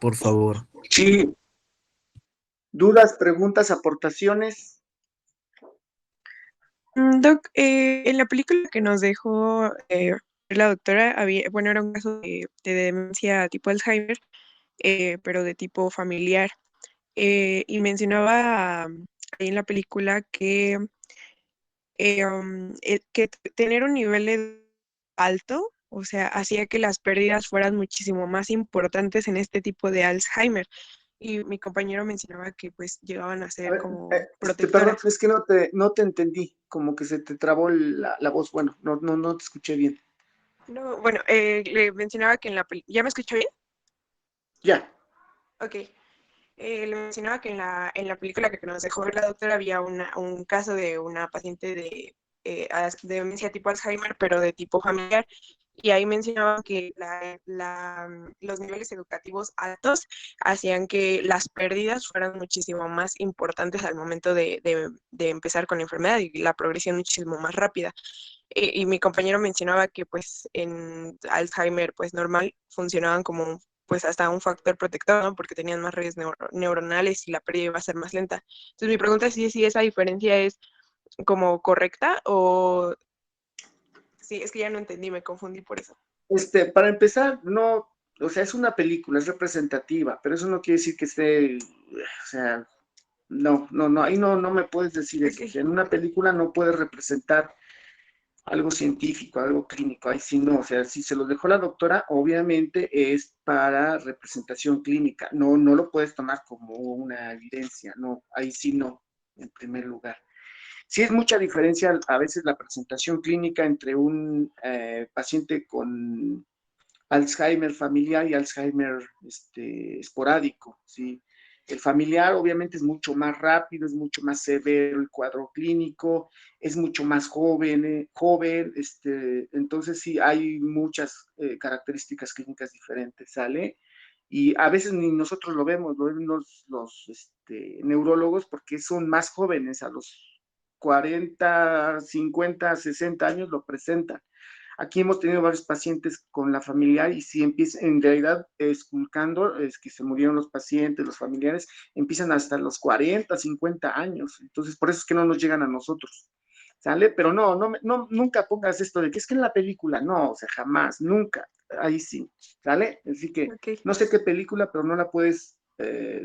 por favor. Sí, dudas, preguntas, aportaciones. Doc, en la película que nos dejó la doctora, había, bueno, era un caso de demencia tipo Alzheimer, pero de tipo familiar. Y mencionaba ahí en la película que tener un alto, o sea, hacía que las pérdidas fueran muchísimo más importantes en este tipo de Alzheimer. Y mi compañero mencionaba que pues llegaban a A ser ver, como perdón, protectoras. es que no te entendí, como que se te trabó la voz. Bueno, no te escuché bien. No, bueno, le mencionaba que en la película, ¿ya me escuchó bien? Ya. Ok. Le mencionaba que en la película que nos dejó ver la doctora había un caso de una paciente de demencia tipo Alzheimer, pero de tipo familiar. Y ahí mencionaban que los niveles educativos altos hacían que las pérdidas fueran muchísimo más importantes al momento de empezar con la enfermedad y la progresión muchísimo más rápida. Y mi compañero mencionaba que pues en Alzheimer pues normal funcionaban como pues hasta un factor protector, ¿no? Porque tenían más redes neuronales y la pérdida iba a ser más lenta. Entonces mi pregunta es si esa diferencia es como correcta o sí, es que ya no entendí, me confundí por eso. Para empezar, no, o sea, es una película, es representativa, pero eso no quiere decir que esté, o sea, no, ahí no me puedes decir eso. O Ok. sea, en una película no puedes representar algo científico, algo clínico, ahí sí no, o sea, si se lo dejó la doctora, obviamente es para representación clínica, no lo puedes tomar como una evidencia, no, ahí sí no, en primer lugar. Sí es mucha diferencia a veces la presentación clínica entre un paciente con Alzheimer familiar y Alzheimer esporádico, ¿sí? El familiar obviamente es mucho más rápido, es mucho más severo el cuadro clínico, es mucho más joven, entonces sí hay muchas características clínicas diferentes, ¿sale? Y a veces ni nosotros lo ven los neurólogos porque son más jóvenes, a los 40, 50, 60 años lo presentan. Aquí hemos tenido varios pacientes con la familiar y si empieza, en realidad, esculcando, es que se murieron los pacientes, los familiares, empiezan hasta los 40, 50 años. Entonces, por eso es que no nos llegan a nosotros. ¿sale? Pero nunca pongas esto de que es que en la película, no, o sea, jamás, nunca, ahí sí, ¿sale? Así que Ok. no sé qué película, pero no la puedes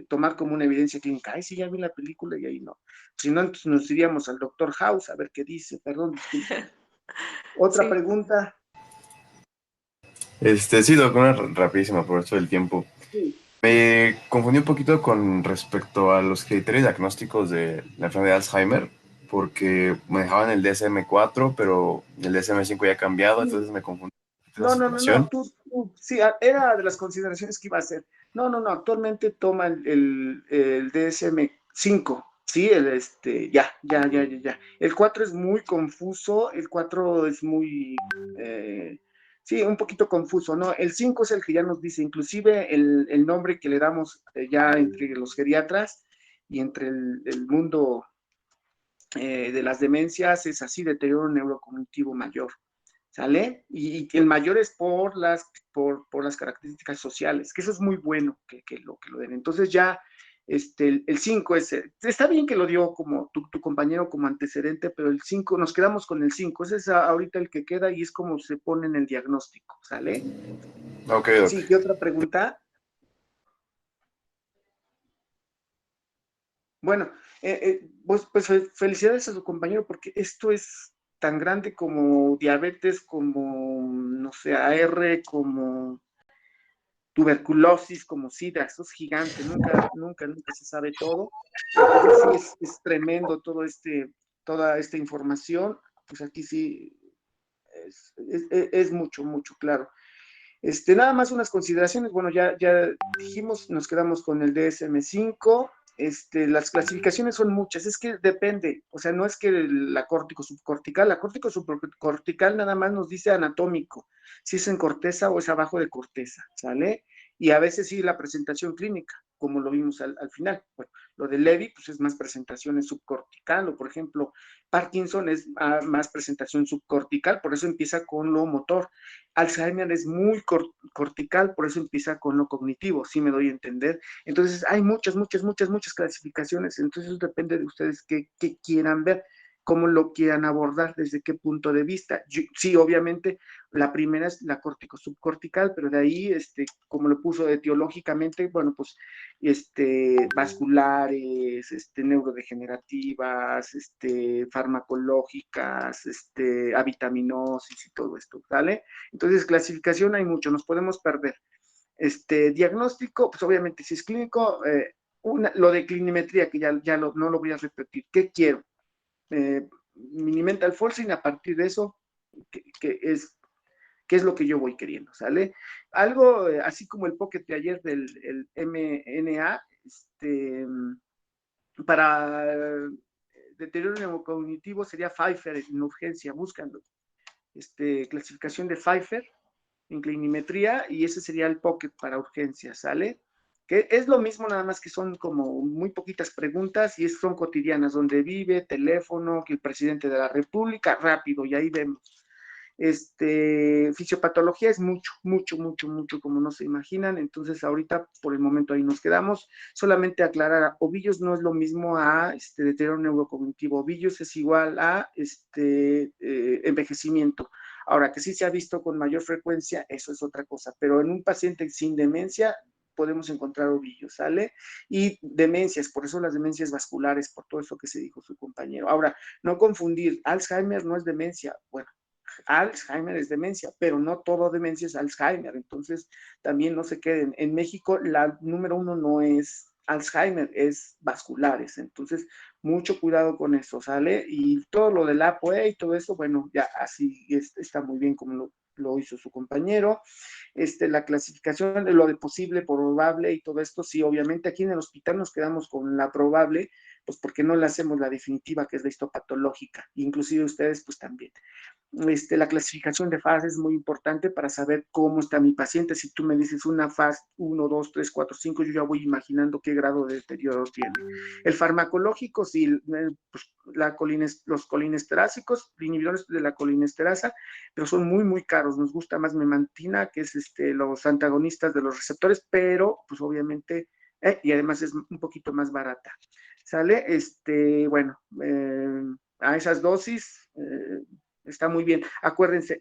tomar como una evidencia clínica. Ay, sí, ya vi la película y ahí no. Si no, entonces nos iríamos al Doctor House a ver qué dice, perdón, disculpen. Otra Sí. pregunta. Sí, Doc, una rapidísima por esto del tiempo. Sí. Me confundí un poquito con respecto a los criterios diagnósticos de la enfermedad de Alzheimer, porque me dejaban el DSM-4, pero el DSM-5 ya ha cambiado, entonces me confundí con la No, situación. sí, era de las consideraciones que iba a hacer. No, actualmente toma el DSM-5, sí, ya. El 4 es muy confuso, el 4 es muy, sí, un poquito confuso, ¿no? El 5 es el que ya nos dice, inclusive el nombre que le damos ya entre los geriatras y entre el mundo de las demencias es así, deterioro neurocognitivo mayor. ¿Sale? Y el mayor es por las características sociales, que eso es muy bueno que lo den. Entonces ya el 5 está bien que lo dio como tu compañero como antecedente, pero el 5 nos quedamos con el 5 ese es ahorita el que queda y es como se pone en el diagnóstico, ¿sale? Ok, Doc. Sí, ¿qué otra pregunta? Bueno, pues felicidades a su compañero porque esto es tan grande como diabetes, como, no sé, AR, como tuberculosis, como SIDA, eso es gigante, nunca se sabe todo. Entonces sí es tremendo toda esta información, pues aquí sí es mucho, claro. Nada más unas consideraciones, bueno, ya dijimos, nos quedamos con el DSM-5, las clasificaciones son muchas, es que depende, o sea, no es que la córtico subcortical nada más nos dice anatómico, si es en corteza o es abajo de corteza, ¿sale? Y a veces sí la presentación clínica, como lo vimos al final. Bueno, lo de Levy, pues es más presentación en subcortical, o por ejemplo, Parkinson es más presentación subcortical, por eso empieza con lo motor. Alzheimer es muy cortical, por eso empieza con lo cognitivo, sí me doy a entender. Entonces, hay muchas clasificaciones, entonces depende de ustedes qué quieran ver, cómo lo quieran abordar, desde qué punto de vista. Sí, obviamente, la primera es la córtico-subcortical, pero de ahí, como lo puso etiológicamente, bueno, pues, vasculares, neurodegenerativas, farmacológicas, avitaminosis y todo esto, ¿vale? Entonces, clasificación hay mucho, nos podemos perder. Diagnóstico, pues obviamente, si es clínico, lo de clinimetría, que no lo voy a repetir. ¿Qué quiero? Minimental forcing, a partir de eso, ¿qué es lo que yo voy queriendo? ¿Sale? Algo así como el pocket de ayer del el MNA, para deterioro neurocognitivo sería Pfeiffer en urgencia, búscalo. Clasificación de Pfeiffer en clinimetría y ese sería el pocket para urgencia, ¿sale? Que es lo mismo, nada más que son como muy poquitas preguntas y son cotidianas, donde vive, teléfono, que el presidente de la República, rápido, y ahí vemos. Fisiopatología es mucho, como no se imaginan, entonces ahorita por el momento ahí nos quedamos. Solamente aclarar, ovillos no es lo mismo a deterioro neurocognitivo, ovillos es igual a envejecimiento. Ahora, que sí se ha visto con mayor frecuencia, eso es otra cosa, pero en un paciente sin demencia podemos encontrar ovillos, ¿sale? Y demencias, por eso las demencias vasculares, por todo eso que se dijo su compañero. Ahora, no confundir, Alzheimer no es demencia, bueno, Alzheimer es demencia, pero no todo demencia es Alzheimer, entonces también no se queden. En México la número 1 no es Alzheimer, es vasculares, entonces mucho cuidado con eso, ¿sale? Y todo lo del APOE y todo eso, bueno, ya así está muy bien como lo hizo su compañero. La clasificación de lo de posible, probable y todo esto, sí, obviamente aquí en el hospital nos quedamos con la probable, pues porque no le hacemos la definitiva, que es la histopatológica, inclusive ustedes pues también. La clasificación de fases es muy importante para saber cómo está mi paciente. Si tú me dices una fase 1, 2, 3, 4, 5, yo ya voy imaginando qué grado de deterioro tiene. El farmacológico, sí, pues, los colinesterásicos, inhibidores de la colinesterasa, pero son muy caros. Nos gusta más memantina, que es los antagonistas de los receptores, pero pues obviamente, y además es un poquito más barata. ¿Sale? Bueno, a esas dosis está muy bien. Acuérdense,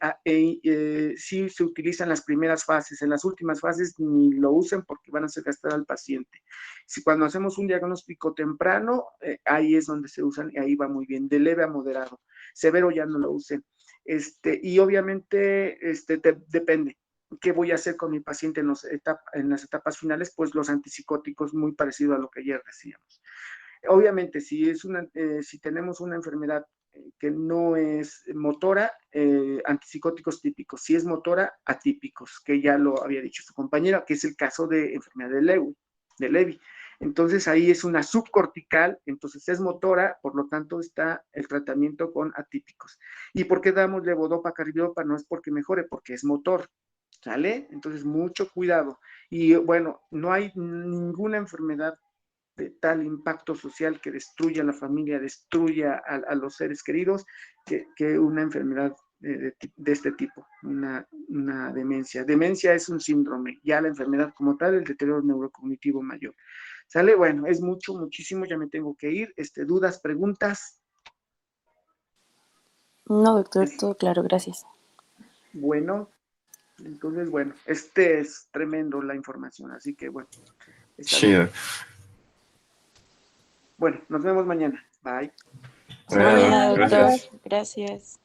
sí se utilizan las primeras fases, en las últimas fases ni lo usen porque van a hacer gastar al paciente. Si cuando hacemos un diagnóstico temprano, ahí es donde se usan y ahí va muy bien, de leve a moderado. Severo ya no lo usen. Y obviamente depende. ¿Qué voy a hacer con mi paciente en las etapas finales? Pues los antipsicóticos, muy parecido a lo que ayer decíamos. Obviamente, si tenemos una enfermedad que no es motora, antipsicóticos típicos. Si es motora, atípicos, que ya lo había dicho su compañera, que es el caso de enfermedad de Levy. Entonces ahí es una subcortical, entonces es motora, por lo tanto está el tratamiento con atípicos. ¿Y por qué damos levodopa, carbidopa? No es porque mejore, porque es motor, ¿sale? Entonces mucho cuidado. Y bueno, no hay ninguna enfermedad de tal impacto social que destruya a la familia, destruya a los seres queridos, que una enfermedad de este tipo, una demencia. Demencia es un síndrome, ya la enfermedad como tal, el deterioro neurocognitivo mayor. ¿Sale? Bueno, es muchísimo, ya me tengo que ir. ¿Dudas, preguntas? No, doctor, todo claro, gracias. Bueno, entonces, bueno, es tremendo la información, así que bueno, está Sí, bien. Bueno, nos vemos mañana. Bye. Hasta mañana, doctor. gracias. Gracias.